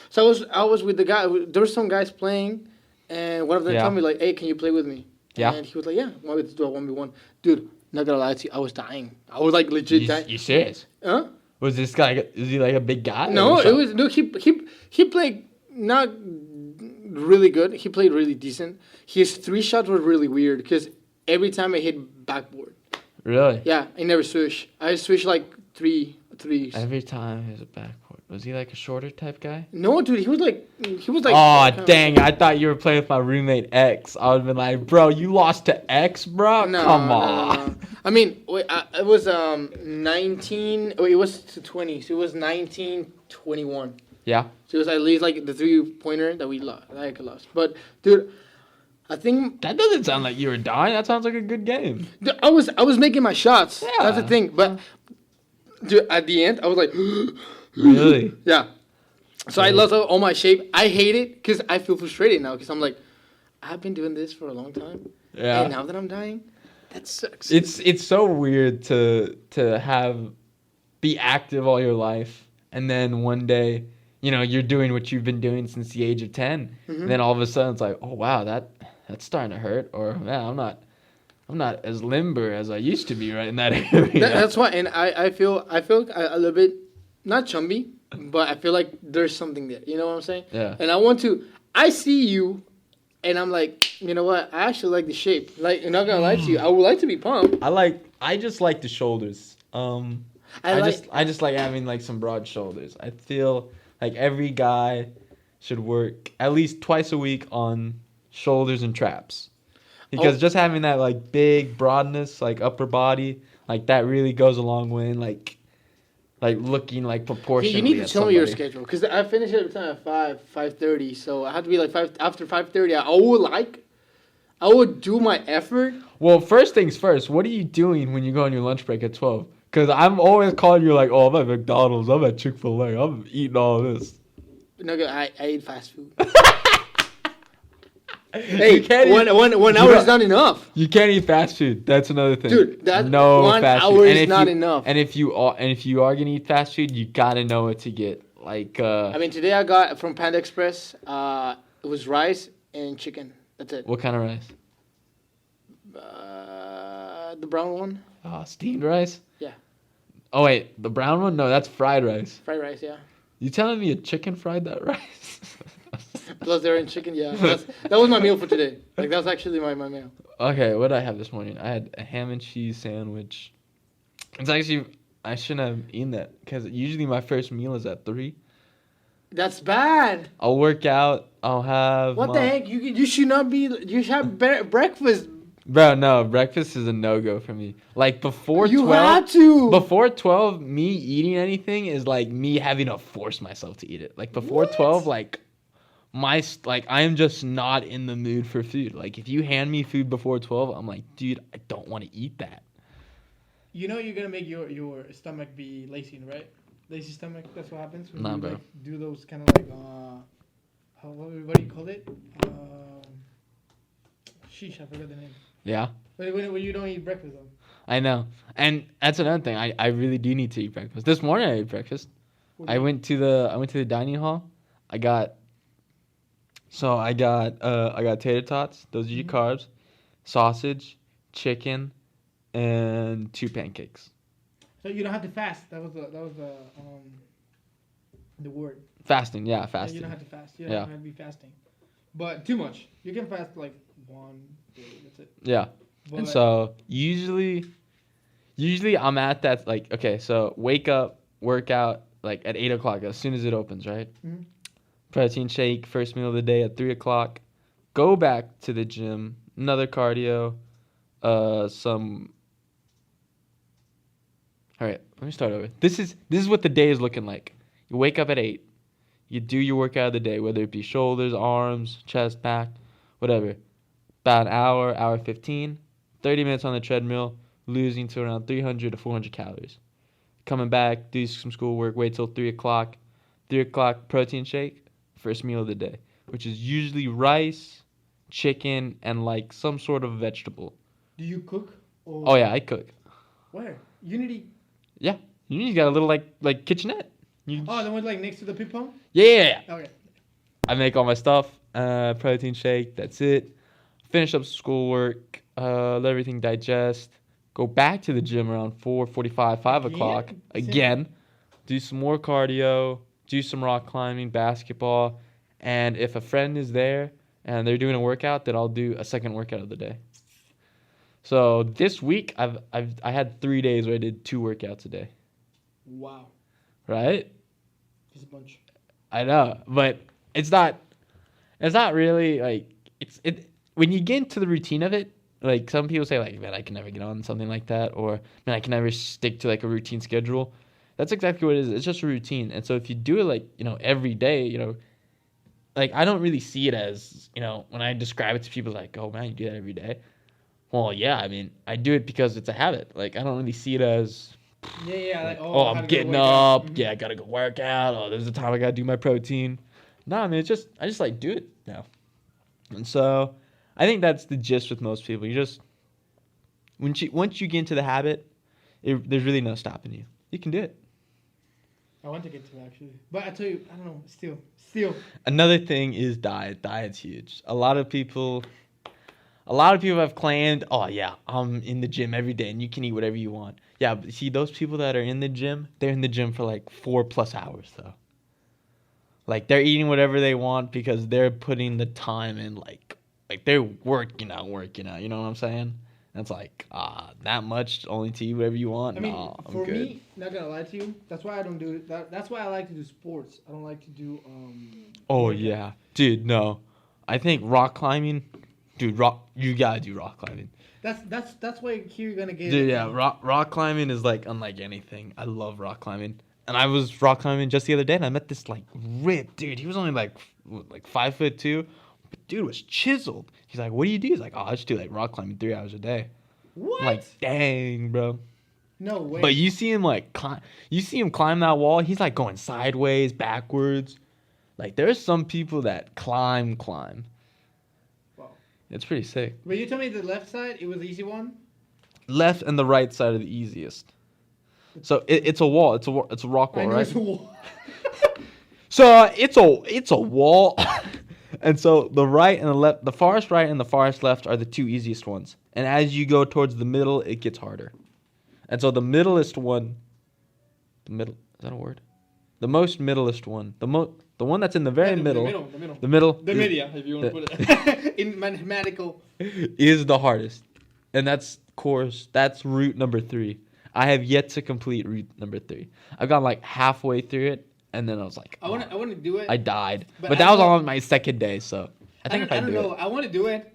S2: So I was with the guy. There were some guys playing, and one of them told me like, "Hey, can you play with me?"
S1: Yeah.
S2: And he was like, "Yeah, want me to do a 1v1?" Dude, not gonna lie to you, I was dying. I was like legit dying.
S1: You serious?
S2: Huh?
S1: Was this guy? Is he like a big guy?
S2: No, he played not really good. He played really decent. His 3 shots were really weird because every time I hit backboard.
S1: Really?
S2: Yeah, I never swish. I swish like threes.
S1: Every time there's a backboard. Was he like a shorter type guy?
S2: No, dude, he was like.
S1: Oh dang! I thought you were playing with my roommate X. I would have been like, bro, you lost to X, bro.
S2: No,
S1: come on.
S2: No. I mean, it was 19. Oh, it was to 20. So it was 19-21.
S1: Yeah.
S2: So it was at least like the 3-pointer that we lost. That I lost. But dude, I think
S1: that doesn't sound like you were dying. That sounds like a good game.
S2: Dude, I was making my shots.
S1: Yeah.
S2: That's the thing. But dude, at the end, I was like.
S1: Really?
S2: Yeah. So I lost all my shape. I hate it because I feel frustrated now because I'm like, I've been doing this for a long time.
S1: Yeah.
S2: And now that I'm dying, that sucks.
S1: It's so weird to be active all your life and then one day, you're doing what you've been doing since the age of 10. Mm-hmm. And then all of a sudden it's like, oh wow, that's starting to hurt, or man, I'm not as limber as I used to be right in that area.
S2: That's why, and I feel a little bit. Not chumby, but I feel like there's something there. You know what I'm saying?
S1: Yeah.
S2: And I see you and I'm like, you know what? I actually like the shape. Like, I'm not gonna lie to you. I would like to be pumped.
S1: I just like the shoulders. I just like having like some broad shoulders. I feel like every guy should work at least twice a week on shoulders and traps. Because just having that like big broadness, like upper body, like that really goes a long way in like looking like proportionally.
S2: You need to
S1: at
S2: tell me your
S1: somebody.
S2: schedule because I finish every time at 5:30. So I have to be like 5 after 5:30. I would do my effort.
S1: Well, first things first. What are you doing when you go on your lunch break at 12? Because I'm always calling you like, oh, I'm at McDonald's, I'm at Chick-fil-A, I'm eating all this.
S2: No, I eat fast food. Hey, one hour is not enough.
S1: You can't eat fast food. That's another thing.
S2: Dude,
S1: no
S2: 1
S1: fast
S2: hour
S1: food.
S2: is not enough.
S1: And if you are gonna eat fast food, you gotta know what to get. Like
S2: I mean, today I got from Panda Express. It was rice and chicken. That's it.
S1: What kind of rice?
S2: The brown one.
S1: Steamed rice?
S2: Yeah.
S1: Oh wait, the brown one? No, that's fried rice.
S2: Fried rice, yeah.
S1: You telling me a chicken fried that rice?
S2: Plus they're in chicken, yeah. That was my meal for today. Like that was actually my meal.
S1: Okay, what did I have this morning? I had a ham and cheese sandwich. It's actually I shouldn't have eaten that because usually my first meal is at 3.
S2: That's bad.
S1: I'll work out. I'll have.
S2: What the heck? You should not be. You should have breakfast.
S1: Bro, no, breakfast is a no-go for me. Like, before 12...
S2: You have to!
S1: Before 12, me eating anything is like me having to force myself to eat it. Like, before 12, like, I am just not in the mood for food. Like, if you hand me food before 12, I'm like, dude, I don't want to eat that.
S3: You know you're going to make your stomach be lazy, right? Lazy stomach, that's what happens when you,
S1: bro.
S3: like, do those kind of, like, what do you call it? Sheesh, I forgot the name.
S1: Yeah?
S3: When you don't eat breakfast, though.
S1: I know. And that's another thing. I really do need to eat breakfast. This morning I ate breakfast. I went to the dining hall. I got tater tots. Those are your carbs. Sausage, chicken, and 2 pancakes.
S3: So you don't have to fast. That was the word.
S1: Fasting, yeah, fasting.
S3: You don't have to fast. You don't have to be fasting. But too much. You can fast like 1 day. That's it.
S1: Yeah. But and so usually I'm at that, like, okay, so wake up, workout like at 8 o'clock as soon as it opens, right? Mm-hmm. Protein shake, first meal of the day at 3 o'clock. Go back to the gym, another cardio, some. All right, let me start over. This is what the day is looking like. You wake up at 8. You do your workout of the day, whether it be shoulders, arms, chest, back, whatever. About an hour 15, 30 minutes on the treadmill, losing to around 300 to 400 calories. Coming back, do some schoolwork, wait till 3 o'clock. 3 o'clock, protein shake, first meal of the day, which is usually rice, chicken, and like some sort of vegetable.
S3: Do you cook? Or
S1: oh, yeah, I cook.
S3: Where? Unity?
S1: Yeah, Unity's got a little like kitchenette.
S3: The one like next to the ping pong?
S1: Yeah.
S3: Okay. I
S1: make all my stuff, protein shake, that's it. Finish up schoolwork, let everything digest. Go back to the gym around 4:45, 5 o'clock. Again, do some more cardio, do some rock climbing, basketball. And if a friend is there and they're doing a workout, then I'll do a second workout of the day. So this week, I had 3 days where I did 2 workouts a day.
S3: Wow.
S1: Right?
S3: Just a bunch.
S1: I know, but it's not really like when you get into the routine of it. Like some people say, like, man, I can never get on something like that, or man, I can never stick to like a routine schedule. That's exactly what it is. It's just a routine, and so if you do it like every day, like I don't really see it as when I describe it to people like, oh man, you do that every day. Well, yeah, I mean, I do it because it's a habit. Like I don't really see it as
S3: like,
S1: I'm getting up. Mm-hmm. Yeah, I gotta go work out. Oh, there's a time I gotta do my protein. No, I mean, I just like do it now, and so. I think that's the gist with most people. You just once you get into the habit, there's really no stopping you. You can do it.
S3: I want to get to it actually, but I tell you, I don't know. Still.
S1: Another thing is diet. Diet's huge. A lot of people have claimed, oh yeah, I'm in the gym every day and you can eat whatever you want. Yeah, but see those people that are in the gym, they're in the gym for like 4+ hours though. Like they're eating whatever they want because they're putting the time in like like they're working out. You know what I'm saying? And it's like that much only to eat whatever you want.
S3: I mean,
S1: Nah, I'm
S3: for
S1: good.
S3: me, not gonna lie to you, that's why I don't do it. That's why I like to do sports. I don't like to do
S1: Oh
S3: workout.
S1: yeah, dude. No, I think rock climbing, dude. You gotta do rock climbing.
S3: That's why here you're gonna get.
S1: Dude, yeah, rock climbing is like unlike anything. I love rock climbing, and I was rock climbing just the other day, and I met this like ripped dude. He was only like 5'2", but dude was chiseled. He's like, "What do you do?" He's like, "Oh, I just do like rock climbing 3 hours a day."
S3: What?
S1: I'm like, dang, bro.
S3: No way.
S1: But you see him like climb that wall. He's like going sideways, backwards. Like there's some people that climb.
S3: Wow.
S1: It's pretty sick.
S3: But you told me the left side, it was the easy one.
S1: Left and the right side are the easiest. So it's a wall. It's a rock wall,
S3: I know
S1: right?
S3: it's a wall.
S1: So it's a wall, and so the right and the left, the farthest right and the farthest left are the two easiest ones. And as you go towards the middle, it gets harder. And so the middleest one, is that a word? The most middleest one, the one that's in the very middle,
S3: The middle. The
S1: is-
S3: media, if you want to put it in mathematical.
S1: is the hardest, and that's route number 3. I have yet to complete route number 3. I've gone like halfway through it, and then I was like,
S3: I want to do it.
S1: I died.
S3: But
S1: But
S3: I
S1: that was
S3: don't-
S1: on my second day, so I think if I
S3: don't
S1: do
S3: know.
S1: it,
S3: I want to do it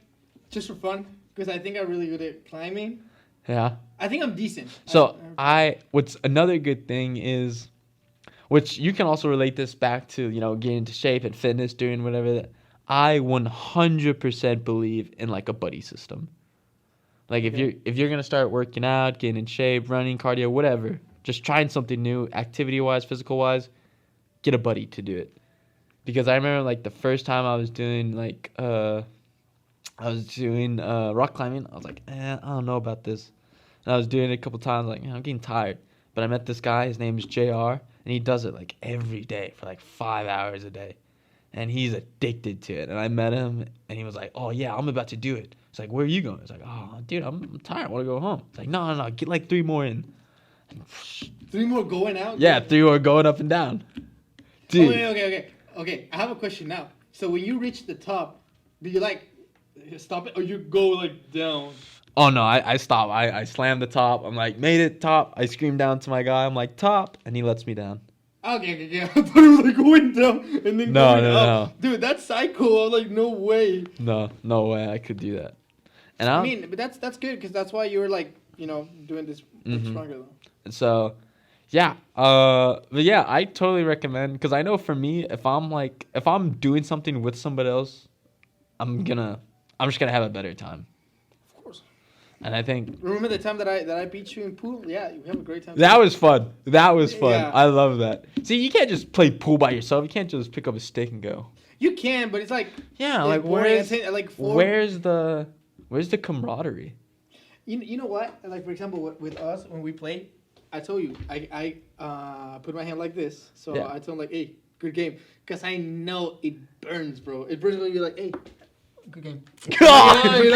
S3: just for fun because I think I'm really good at climbing.
S1: yeah.
S3: I think I'm decent.
S1: So what's another good thing is, which you can also relate this back to, getting into shape and fitness, doing whatever. I 100% believe in like a buddy system. Like if you're gonna start working out, getting in shape, running, cardio, whatever, just trying something new, activity wise, physical wise, get a buddy to do it. Because I remember like the first time I was doing rock climbing, I was like, I don't know about this. And I was doing it a couple times, like, I'm getting tired. But I met this guy, his name is JR, and he does it like every day for like 5 hours a day. And he's addicted to it. And I met him, and he was like, oh, yeah, I'm about to do it. It's like, where are you going? It's like, oh, dude, I'm tired. I want to go home. It's like, no, get like 3 more in.
S3: 3 more going out.
S1: Yeah, 3 more going up and down. Dude.
S3: Okay. I have a question now. So when you reach the top, do you like stop it or you go like down?
S1: Oh, no, I stop. I slam the top. I'm like, made it, top. I scream down to my guy. I'm like, top. And he lets me down.
S3: Okay. I thought it was like going down and then
S1: No,
S3: going
S1: no,
S3: up. Dude, that's psycho. I'm like, no way.
S1: No way I could do that. And
S3: I mean, but that's good because that's why you were like, doing this stronger though.
S1: So, yeah. But yeah, I totally recommend, because I know for me, if I'm doing something with somebody else, I'm just gonna have a better time.
S3: Of course.
S1: And I think
S3: Remember the time that I beat you in pool? Yeah, you have a great time.
S1: that was fun.
S3: Yeah.
S1: I love that. See, you can't just play pool by yourself. You can't just pick up a stick and go.
S3: You can, but it's like
S1: Yeah,
S3: it's
S1: like
S3: boring.
S1: where's
S3: It's like four-
S1: where's the camaraderie?
S3: You know what? Like for example, with us when we play, I told you I put my hand like this, so
S1: Yeah.
S3: I told him like, hey, good game, because I know it burns, bro. It burns when you're like, hey, good game.
S1: God,
S3: know.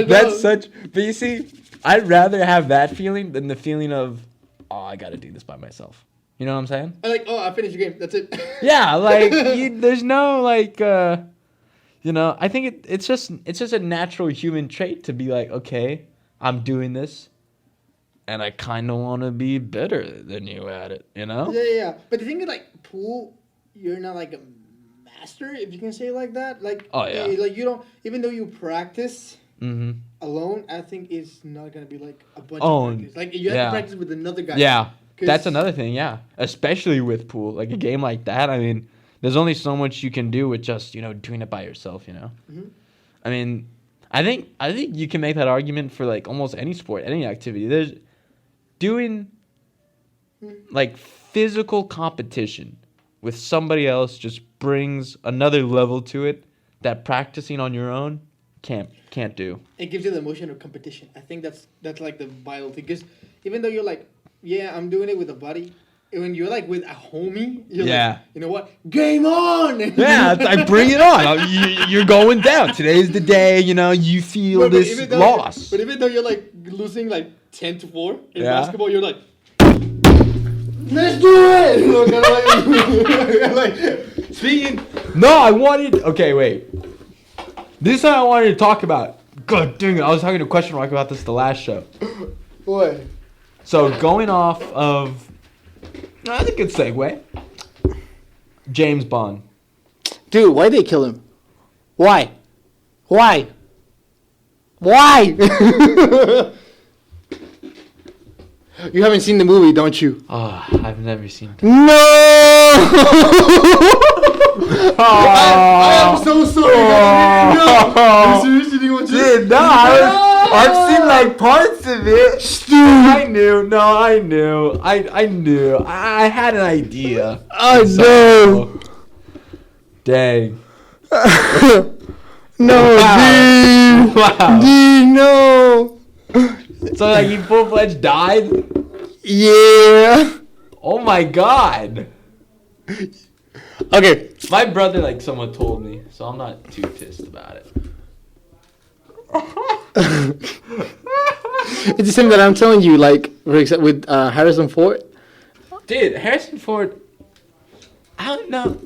S1: that's such. But you see, I'd rather have that feeling than the feeling of, oh, I gotta do this by myself. You know what I'm saying?
S3: I'm like, oh, I finished your game. That's it.
S1: Yeah, like there's no like, I think it's just a natural human trait to be like, okay, I'm doing this, and I kind of want to be better than you at it.
S3: Yeah. But the thing is, like, pool, you're not like a master, if you can say it like that. Like,
S1: Oh, yeah.
S3: Like you don't, even though you practice
S1: Mm-hmm.
S3: alone, I think it's not gonna be like a bunch
S1: Oh,
S3: of practice. Like you have
S1: yeah.
S3: to practice with another guy.
S1: Yeah,
S3: 'Cause-
S1: that's another thing. Yeah, especially with pool, like a game like that. I mean, there's only so much you can do with just doing it by yourself.
S3: Mhm.
S1: I mean, I think you can make that argument for like almost any sport, any activity. There's doing like physical competition with somebody else just brings another level to it that practicing on your own can't do.
S3: It gives you the emotion of competition. I think that's like the vital thing. Because even though you're like, yeah, I'm doing it with a buddy, when you're like with a homie, you're
S1: Yeah.
S3: like, you know what? Game on!
S1: Yeah, I bring it on. You're going down. Today's the day. You feel
S3: But
S1: this
S3: even though-
S1: loss.
S3: But even though you're like losing like 10-4 in
S1: Yeah.
S3: basketball, you're like, let's do it! Like,
S1: No, I wanted. Okay, wait. This is what I wanted to talk about. God dang it. I was talking to Question Rock about this the last show.
S2: What?
S1: So, going off of... That's a good segue. James Bond.
S2: Dude, why'd they kill him? Why? Why? You haven't seen the movie, don't you?
S1: Oh, I've never seen it.
S2: No! I am so sorry. No. Seriously, you want to?
S1: Dude, no, I've seen like parts of it. I knew. I knew. I had an idea.
S2: Oh, no.
S1: Dang.
S2: No,
S1: Wow.
S2: dude.
S1: Wow.
S2: Dude, no.
S1: So like he full-fledged died?
S2: Yeah.
S1: Oh my god.
S2: Okay.
S1: My brother like someone told me, so I'm not too pissed about it.
S2: It's the same that I'm telling you, like, for example, with Harrison Ford.
S1: Dude, Harrison Ford, I don't know.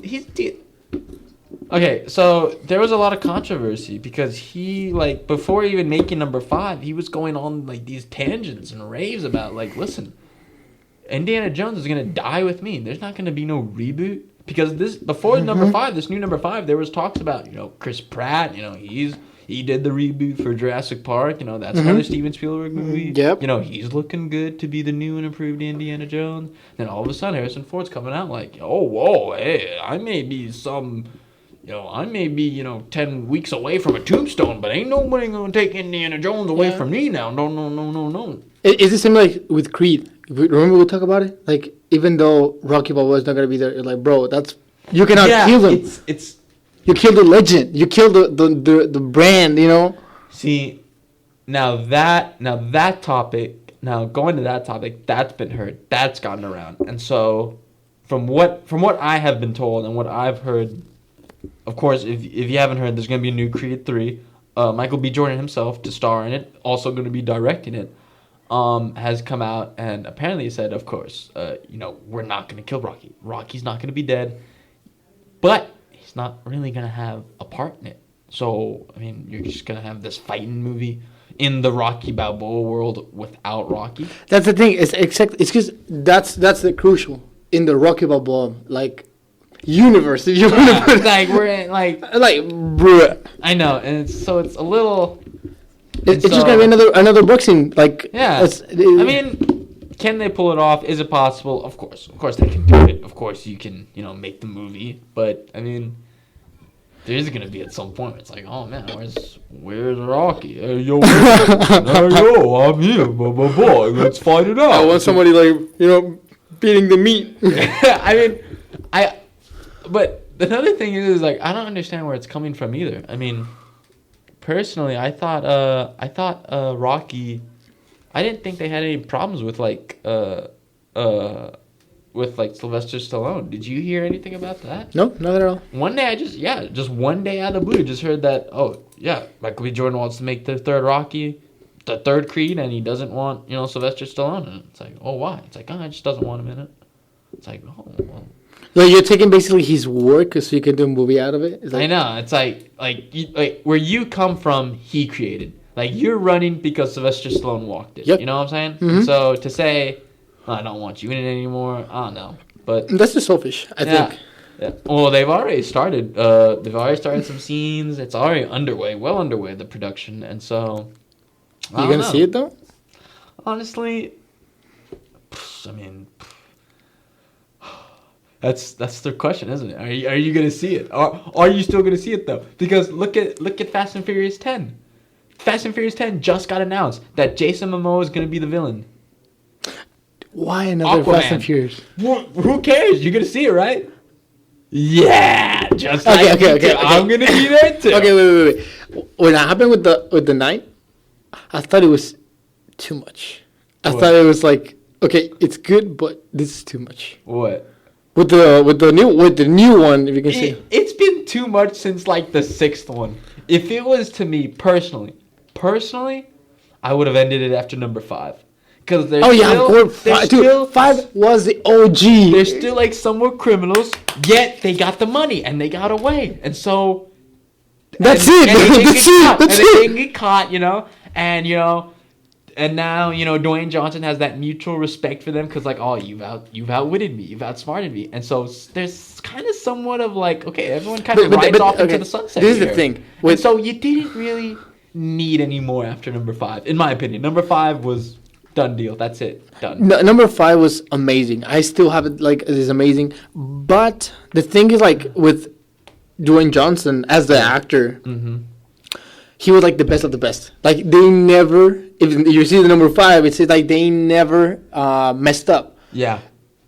S1: Okay, so there was a lot of controversy because he, like, before even making number 5, he was going on, like, these tangents and raves about, like, listen, Indiana Jones is going to die with me. There's not going to be no reboot. Because this, before number 5, this new number 5, there was talks about, you know, Chris Pratt, you know, he did the reboot for Jurassic Park, you know, that's another Steven Spielberg movie.
S2: Yep.
S1: You know, he's looking good to be the new and improved Indiana Jones. Then all of a sudden, Harrison Ford's coming out like, oh, whoa, hey, I may be, 10 weeks away from a tombstone, but ain't nobody gonna take Indiana Jones away from me now. No.
S2: Is it similar like with Creed? Remember we talked about it? Like, even though Rocky Balboa is not gonna be there, you're like, bro, you cannot kill him.
S1: It's
S2: you kill the legend. You kill the brand. You know.
S1: See, now that topic. Now going to that topic, that's been heard. That's gotten around, and so from what I have been told and what I've heard, of course, if you haven't heard, there's gonna be a new Creed 3. Michael B. Jordan himself to star in it, also going to be directing it. Has come out and apparently said, of course, we're not going to kill Rocky. Rocky's not going to be dead, but he's not really going to have a part in it. So, I mean, you're just going to have this fighting movie in the Rocky Balboa world without Rocky.
S2: That's the thing. It's because that's the crucial in the Rocky Balboa universe. If you want to put it.
S1: Like we're in like
S2: bruh.
S1: I know, and it's a little.
S2: It's just gonna be another boxing like.
S1: Yeah, I mean, can they pull it off? Is it possible? Of course they can do it. Of course you can, make the movie. But I mean, there's gonna be at some point where it's like, oh man, where's Rocky? Hey, yo, I'm here, boy, let's fight it out.
S2: I want somebody beating the meat.
S1: I mean, but another thing is like I don't understand where it's coming from either. I mean. Personally, I thought Rocky. I didn't think they had any problems with Sylvester Stallone. Did you hear anything about that?
S2: No, not at all.
S1: One day just one day out of the blue, just heard that. Oh yeah, Michael B. Jordan wants to make the third Creed, and he doesn't want Sylvester Stallone. And it's like, oh why? It's like, oh, he just doesn't want him in it. It's like, oh well.
S2: So you're taking basically his work so you can do a movie out of it?
S1: I know. It's like where you come from, he created. Like, you're running because Sylvester Stallone walked it. Yep. You know what I'm saying? Mm-hmm. So to say, oh, I don't want you in it anymore, I don't know. But
S2: that's just selfish, I think.
S1: Yeah. Well, they've already started. Some scenes. It's already well underway, the production. And so,
S2: you going to see it, though?
S1: Honestly, I mean... That's the question, isn't it? Are you gonna see it? Are you still gonna see it though? Because look at Fast and Furious 10. Fast and Furious 10 just got announced that Jason Momoa is gonna be the villain.
S2: Why another Aquaman. Fast and Furious?
S1: Who cares? You're gonna see it, right? Yeah, just like
S2: okay.
S1: I'm gonna be there too.
S2: Okay, wait. When that happened with the 9, I thought it was too much. I thought it was like, okay, it's good, but this is too much.
S1: What?
S2: With the new one, if you can see.
S1: It's been too much since like the 6th one. If it was to me personally, I would have ended it after number 5. Because
S2: dude, 5 was the OG.
S1: They're still like somewhat criminals, yet they got the money and they got away. And so
S2: That's
S1: and
S2: it.
S1: they didn't
S2: That's
S1: get
S2: it.
S1: caught,
S2: That's
S1: and they
S2: it.
S1: didn't get caught, and now Dwayne Johnson has that mutual respect for them because like, oh, you've outwitted me, you've outsmarted me, and so there's kind of somewhat of like, okay, everyone kind of rides off into the sunset.
S2: This is the
S1: here.
S2: thing.
S1: And so you didn't really need any more after number 5, in my opinion. Number 5 was done deal. That's it, done.
S2: No, number 5 was amazing. I still have it like it is amazing. But the thing is like with Dwayne Johnson as the actor, he was like the best of the best. Like they never, if you see the number 5, it's like they never messed up.
S1: Yeah.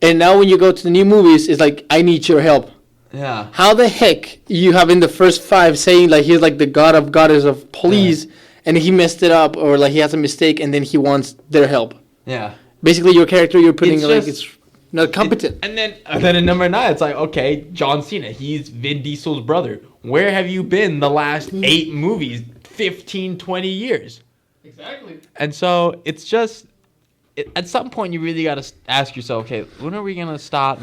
S2: And now when you go to the new movies, it's like I need your help.
S1: Yeah.
S2: How the heck you have in the first 5 saying like he's like the god of goddess of police, and he messed it up or like he has a mistake and then he wants their help.
S1: Yeah.
S2: Basically, your character you're putting
S1: It's
S2: like
S1: just-
S2: it's not competent.
S1: And then in number 9, it's like, okay, John Cena, he's Vin Diesel's brother. Where have you been the last 8 movies, 15, 20 years?
S3: Exactly.
S1: And so it's just, at some point you really got to ask yourself, okay, when are we going to stop,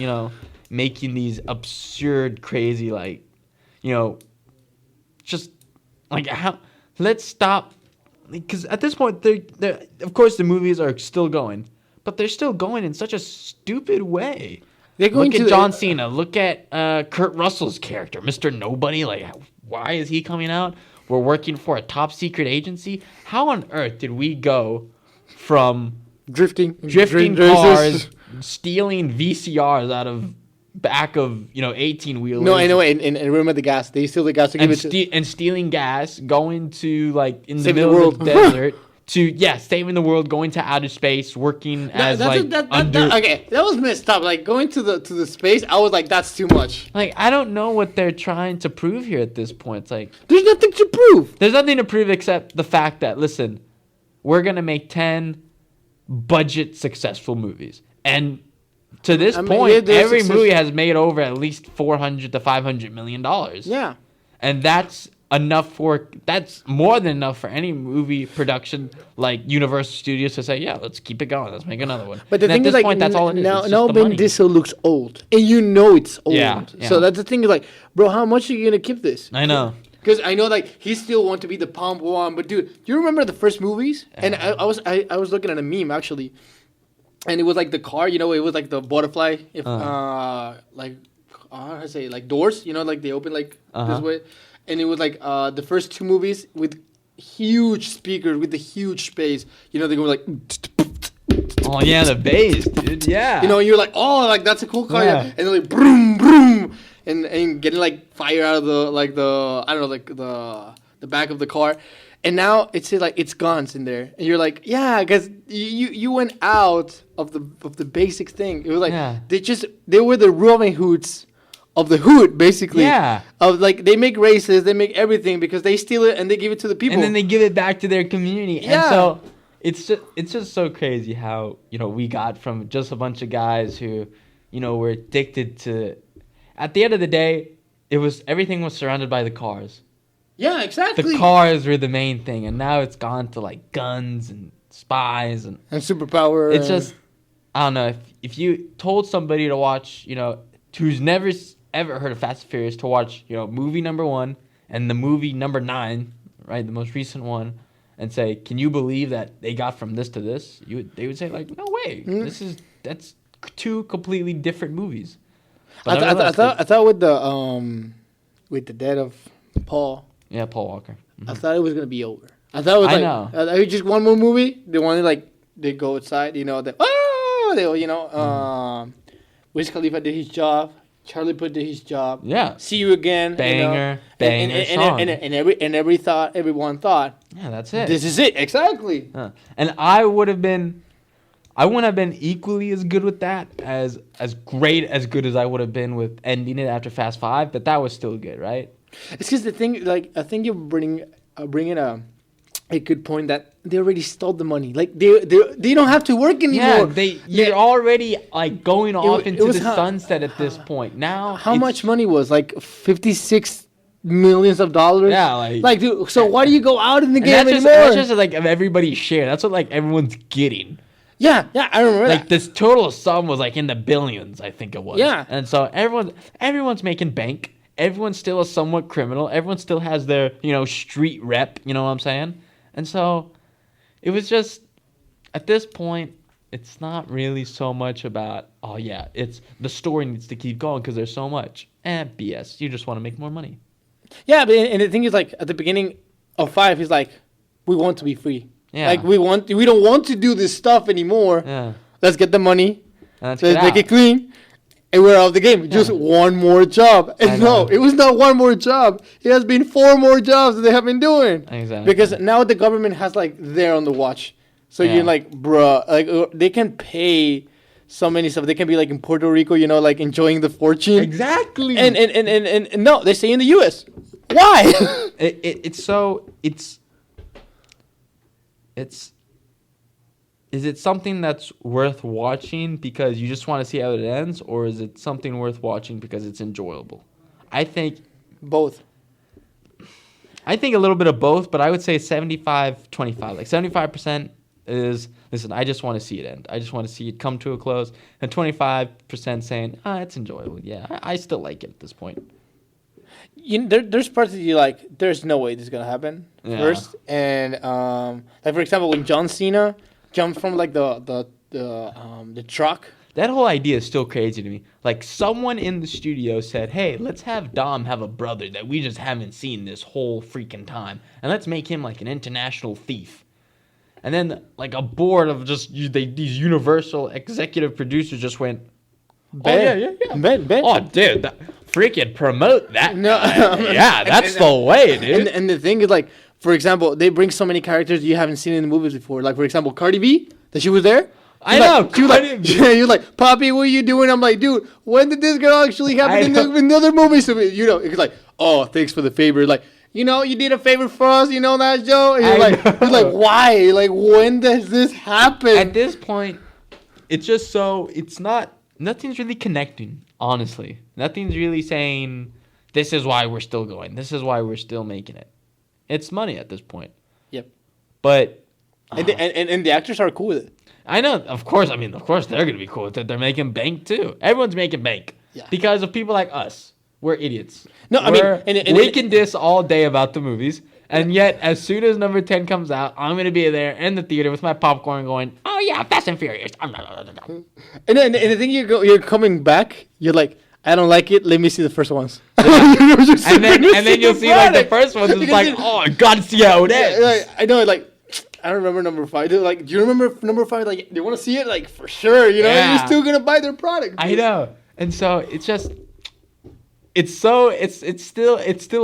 S1: making these absurd, crazy, like, just like how, let's stop. Because at this point, they're, of course, the movies are still going, but they're still going in such a stupid way.
S2: They're going
S1: Look at
S2: to
S1: John Cena. Look at Kurt Russell's character, Mr. Nobody. Like, why is he coming out? We're working for a top secret agency. How on earth did we go from
S2: drifting
S1: cars, stealing VCRs out of back of 18-wheelers?
S2: No, I know. And remember the gas. They steal the gas to give
S1: and,
S2: it to.
S1: and stealing gas, going to like in the
S2: Save the
S1: middle of the
S2: world.
S1: desert to saving the world, going to outer space, working as
S2: Okay, that was messed up. Like going to the space, I was like, that's too much.
S1: like I don't know what they're trying to prove here at this point. It's like
S2: There's nothing to prove.
S1: there's nothing to prove except the fact that listen, we're gonna make 10 budget successful movies, and to this point,
S2: they're
S1: every
S2: successful.
S1: movie has made over at least $400 to $500 million.
S2: Yeah.
S1: And that's more than enough for any movie production like Universal Studios to say, yeah, let's keep it going. Let's make another one.
S2: But the
S1: And
S2: thing
S1: at
S2: is,
S1: this
S2: like,
S1: point, that's all it is.
S2: now,
S1: It's just
S2: now
S1: the
S2: Vin
S1: money.
S2: Diesel looks old, and it's old.
S1: Yeah,
S2: So
S1: yeah.
S2: that's the thing is like, bro, how much are you gonna keep this?
S1: I know.
S2: Because I know like he still want to be the pump one, but dude, you remember the first movies? And I was looking at a meme actually, and it was like the car, it was like the butterfly, if like how do I say, like doors, like they open like this way, and it was like the first 2 movies with huge speakers with the huge space, they go like.
S1: Oh yeah, the bass, dude. Yeah.
S2: You're like, oh, like that's a cool car,
S1: Yeah.
S2: and they're like, broom, broom, and getting like fire out of the back of the car, and now it's like it's guns in there, and you're like, yeah, because you went out of the basic thing. It was like
S1: Yeah.
S2: they were the Robin Hoods of the hood, basically.
S1: Yeah.
S2: Of like they make races, they make everything because they steal it and they give it to the people.
S1: And then they give it back to their community.
S2: Yeah.
S1: And so it's just so crazy how, we got from just a bunch of guys who, were addicted to, at the end of the day, everything was surrounded by the cars.
S2: Yeah, exactly.
S1: The cars were the main thing, and now it's gone to like guns and spies and
S2: superpower.
S1: it's just, I don't know, if you told somebody to watch, who's never ever heard of Fast and Furious, to watch, movie number 1 and the movie number 9, right, the most recent one, and say, can you believe that they got from this to this? They would say like, no way, that's 2 completely different movies. But
S2: I thought with the death of Paul.
S1: Yeah, Paul Walker.
S2: I thought it was gonna be over. I thought it was
S1: I
S2: like
S1: know.
S2: it was just one more movie. They wanted like they go outside, Wiz Khalifa did his job. Charlie Puth did his job.
S1: Yeah.
S2: See you again.
S1: Banger song.
S2: And everyone thought.
S1: Yeah, that's it.
S2: This is it exactly.
S1: And I wouldn't have been equally as good with that as good as I would have been with ending it after Fast 5, but that was still good, right?
S2: It's because the thing, like, I think you're bringing a good point that they already stole the money. Like they don't have to work anymore.
S1: Yeah, you're already like going off into
S2: was
S1: the sunset at this point. Now,
S2: how much money was like $56 million?
S1: Yeah,
S2: like dude. So why do you go out in the game
S1: that's
S2: anymore?
S1: That's just like everybody's share. That's what like everyone's getting.
S2: Yeah, I remember
S1: Like
S2: that.
S1: this total sum was like in the billions, I think it was.
S2: Yeah.
S1: And so everyone's making bank. everyone's still a somewhat criminal. Everyone still has their, street rep, you know what I'm saying? And so it was just, at this point, it's not really so much about, it's the story needs to keep going because there's so much. BS. You just want to make more money.
S2: Yeah, but and the thing is, like, at the beginning of 5, he's like, we want to be free.
S1: Yeah.
S2: Like, we don't want to do this stuff anymore.
S1: Yeah.
S2: Let's get the money.
S1: Let's
S2: make it clean. And we're out of the game. Yeah. Just one more job. And no, it was not one more job. It has been 4 more jobs that they have been doing.
S1: Exactly.
S2: Because now the government has, like, they're on the watch. So you're like, bruh, like, they can pay so many stuff. They can be, like, in Puerto Rico, like, enjoying the fortune.
S1: Exactly.
S2: And no, they stay in the U.S. Why?
S1: Is it something that's worth watching because you just want to see how it ends, or is it something worth watching because it's enjoyable? I think
S2: both.
S1: I think a little bit of both, but I would say 75-25. Like 75% is, listen, I just want to see it end. I just want to see it come to a close. And 25% saying, it's enjoyable. Yeah, I still like it at this point.
S2: There's parts that you like, there's no way this is going to happen first. And, like, for example, when John Cena jumped from, like, the truck.
S1: That whole idea is still crazy to me. Like, someone in the studio said, hey, let's have Dom have a brother that we just haven't seen this whole freaking time. And let's make him, like, an international thief. And then, like, a board of just these Universal executive producers just went,
S2: Ben.
S1: Oh, dude, freaking promote that.
S2: No,
S1: yeah, that's the way, dude.
S2: And the thing is, like, for example, they bring so many characters you haven't seen in the movies before. Like, for example, Cardi B, that she was there.
S1: I know.
S2: She was like, you're like, Poppy, what are you doing? I'm like, dude, when did this girl actually happen in the other movies? So, it's like, oh, thanks for the favor. Like, you did a favor for us. You know that, Joe? And you're like, why? Like, when does this happen?
S1: At this point, it's just nothing's really connecting, honestly. Nothing's really saying, this is why we're still going. This is why we're still making it. It's money at this point.
S2: Yep.
S1: But...
S2: And the actors are cool with it.
S1: I know, of course they're going to be cool with it. They're making bank, too. Everyone's making bank.
S2: Yeah.
S1: Because of people like us. We're idiots.
S2: No,
S1: we can diss all day about the movies, and yet, as soon as number 10 comes out, I'm going to be there in the theater with my popcorn going, oh, yeah, Fast and Furious.
S2: And the thing you're coming back, you're like, I don't like it. Let me see the first ones.
S1: and then you'll see, like, the first ones. It's like, oh, I got to see how it ends.
S2: Like, I know, like, I don't remember number 5. They're like, do you remember number 5? Like, they want to see it, like, for sure.
S1: Yeah.
S2: You're still gonna buy their product.
S1: Dude. I know, and so it's just, it still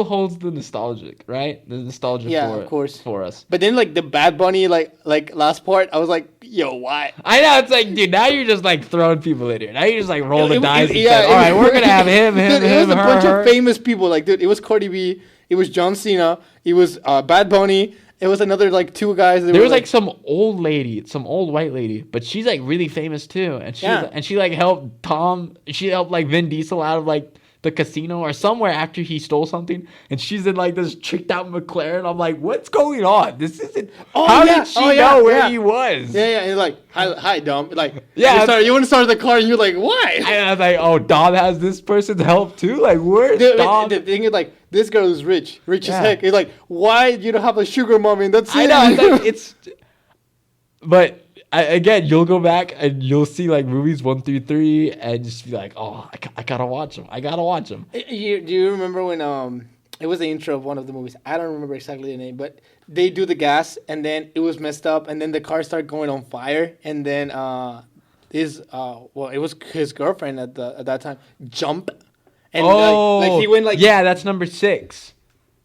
S1: holds the nostalgic, right? The nostalgia
S2: of course,
S1: for us.
S2: But then, like, the Bad Bunny, like last part, I was like, yo, why?
S1: I know, it's like, dude, now you're just like throwing people in here. Now you just like roll the dice. All right, we're gonna have him,
S2: dude, it was a bunch
S1: her.
S2: of famous people. Like, dude, it was Cardi B, it was John Cena, it was Bad Bunny. It was another, like, 2 guys.
S1: There was, like, some old lady, some old white lady, but she's, like, really famous, too. And she like, helped like, Vin Diesel out of, like, the casino or somewhere after he stole something. And she's in, like, this tricked out McLaren. I'm like, what's going on? This isn't... How did she know where he was?
S2: Yeah. And, like, hi, Dom. Like,
S1: yeah,
S2: you want to start the car, and you're like, why?
S1: And I was like, oh, Dom has this person's help, too? Like, where's Dom?
S2: The thing is, like, this girl is rich as heck. It's like, why you don't have a sugar mommy? And that's it.
S1: I know. But again, you'll go back and you'll see like movies 1 through 3, and just be like, oh, I gotta watch them. Do
S2: you remember when it was the intro of one of the movies? I don't remember exactly the name, but they do the gas, and then it was messed up, and then the car started going on fire, and then it was his girlfriend at that time jump. And like he went like...
S1: Yeah, that's number 6.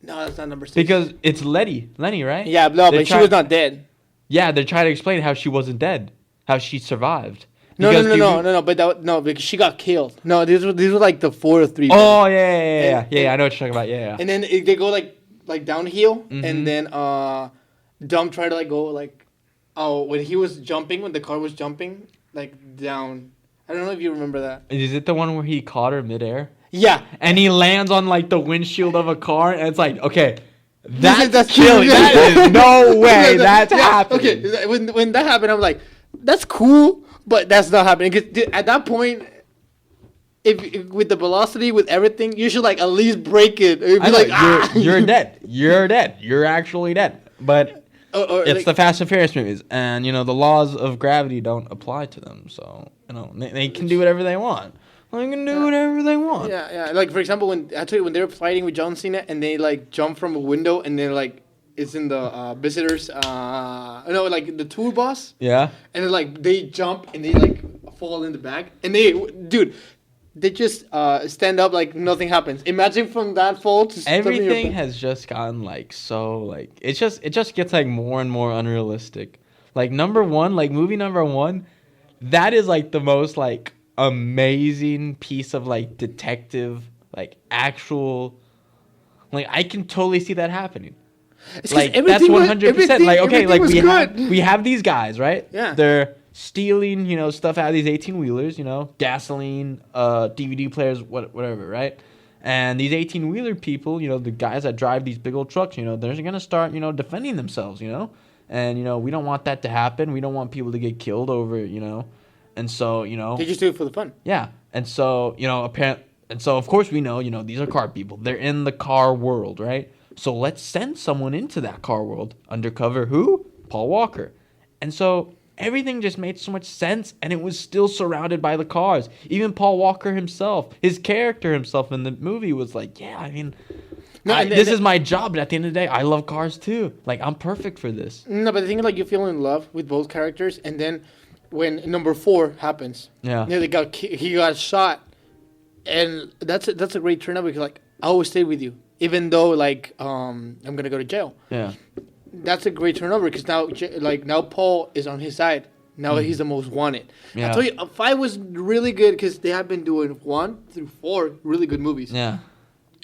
S2: No, that's not number 6.
S1: Because it's Lenny, right?
S2: Yeah, no, but she was not dead.
S1: Yeah, they're trying to explain how she wasn't dead, how she survived.
S2: No, because she got killed. No, these were like the 4 or 3.
S1: Oh, yeah, I know what you're talking about, yeah.
S2: And then they go like downhill, and then Dom tried to like go like, when he was jumping, when the car was jumping, like down. I don't know if you remember that.
S1: Is it the one where he caught her midair?
S2: Yeah.
S1: And he lands on, like, the windshield of a car, and it's like, okay, that's killing. That is no way that's happening.
S2: Okay, when that happened, I'm like, that's cool, but that's not happening. Because at that point, if with the velocity, with everything, you should like at least break it. It'd be
S1: I know,
S2: like, ah!
S1: you're dead. You're dead. You're actually dead. But
S2: Or
S1: it's
S2: like,
S1: the Fast and Furious movies, and the laws of gravity don't apply to them. So they can do whatever they want. They can do whatever they want.
S2: yeah. Like for example, when they were fighting with John Cena and they like jump from a window and then like it's in the visitors, like the tour bus.
S1: Yeah.
S2: And then like they jump and they like fall in the back and they just stand up like nothing happens. Imagine from that fall to
S1: Everything has just gotten like so like it just gets like more and more unrealistic. Like movie number one, that is like the most like amazing piece of like detective like actual like I can totally see that happening. Like that's 100%. Like okay, like we have these guys, right?
S2: Yeah.
S1: They're stealing, stuff out of these 18-wheelers, gasoline, DVD players, whatever, right? And these 18-wheeler people, the guys that drive these big old trucks, they're going to start, defending themselves, And, we don't want that to happen. We don't want people to get killed over, And so,
S2: They just do it for the fun.
S1: Yeah. And so, of course we know, these are car people. They're in the car world, right? So let's send someone into that car world. Undercover who? Paul Walker. And so everything just made so much sense, and it was still surrounded by the cars. Even Paul Walker himself, his character himself in the movie was like, yeah, I mean, this is my job, but at the end of the day, I love cars too. Like, I'm perfect for this.
S2: No, but the thing is, like, you feel in love with both characters, and then when number 4 happens, he got shot, and that's a great turn up because, like, I always stay with you, even though, like, I'm gonna go to jail.
S1: Yeah.
S2: That's a great turnover because now Paul is on his side. Now he's the most wanted.
S1: Yeah.
S2: I told you, 5 was really good because they have been doing 1 through 4 really good movies.
S1: Yeah.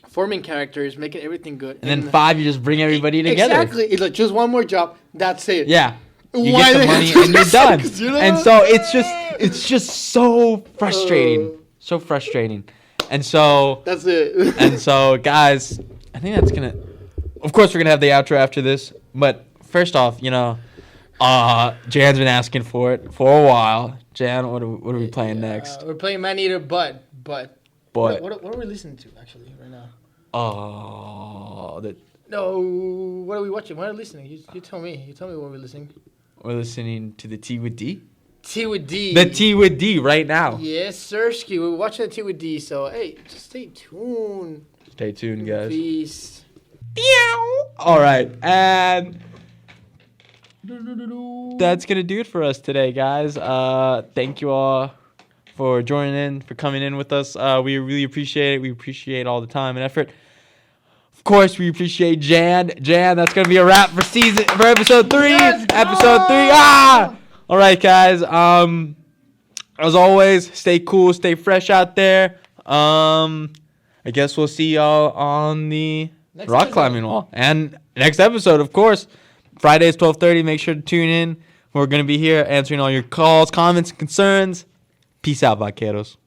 S2: Forming characters, making everything good.
S1: And then 5, you just bring everybody together.
S2: Exactly. It's like just one more job. That's it.
S1: Yeah. You
S2: Why
S1: get the
S2: they
S1: money
S2: have to
S1: and you're
S2: do
S1: done.
S2: sex,
S1: And so it's just so frustrating. So frustrating. And so
S2: that's it.
S1: And so guys, I think that's gonna of course we're gonna have the outro after this. But first off, Jan's been asking for it for a while. Jan, what are we playing next?
S2: We're playing Man Eater, but what are we listening to actually right now? No, what are we watching? What are we listening? You tell me. You tell me what we're listening.
S1: We're listening to the T with D.
S2: T with D.
S1: The T with D right now.
S2: Yes, Sirski. We're watching the T with D. So hey, just stay tuned.
S1: Stay tuned, guys.
S2: Peace.
S1: All right, and that's gonna do it for us today, guys. Thank you all for joining in, for coming in with us. We really appreciate it. We appreciate all the time and effort. Of course, we appreciate Jan. Jan, that's gonna be a wrap for episode 3. Episode 3. All right, guys. As always, stay cool, stay fresh out there. I guess we'll see y'all on the rock climbing wall. And next episode, of course, Fridays 12:30. Make sure to tune in. We're gonna be here answering all your calls, comments, and concerns. Peace out, vaqueros.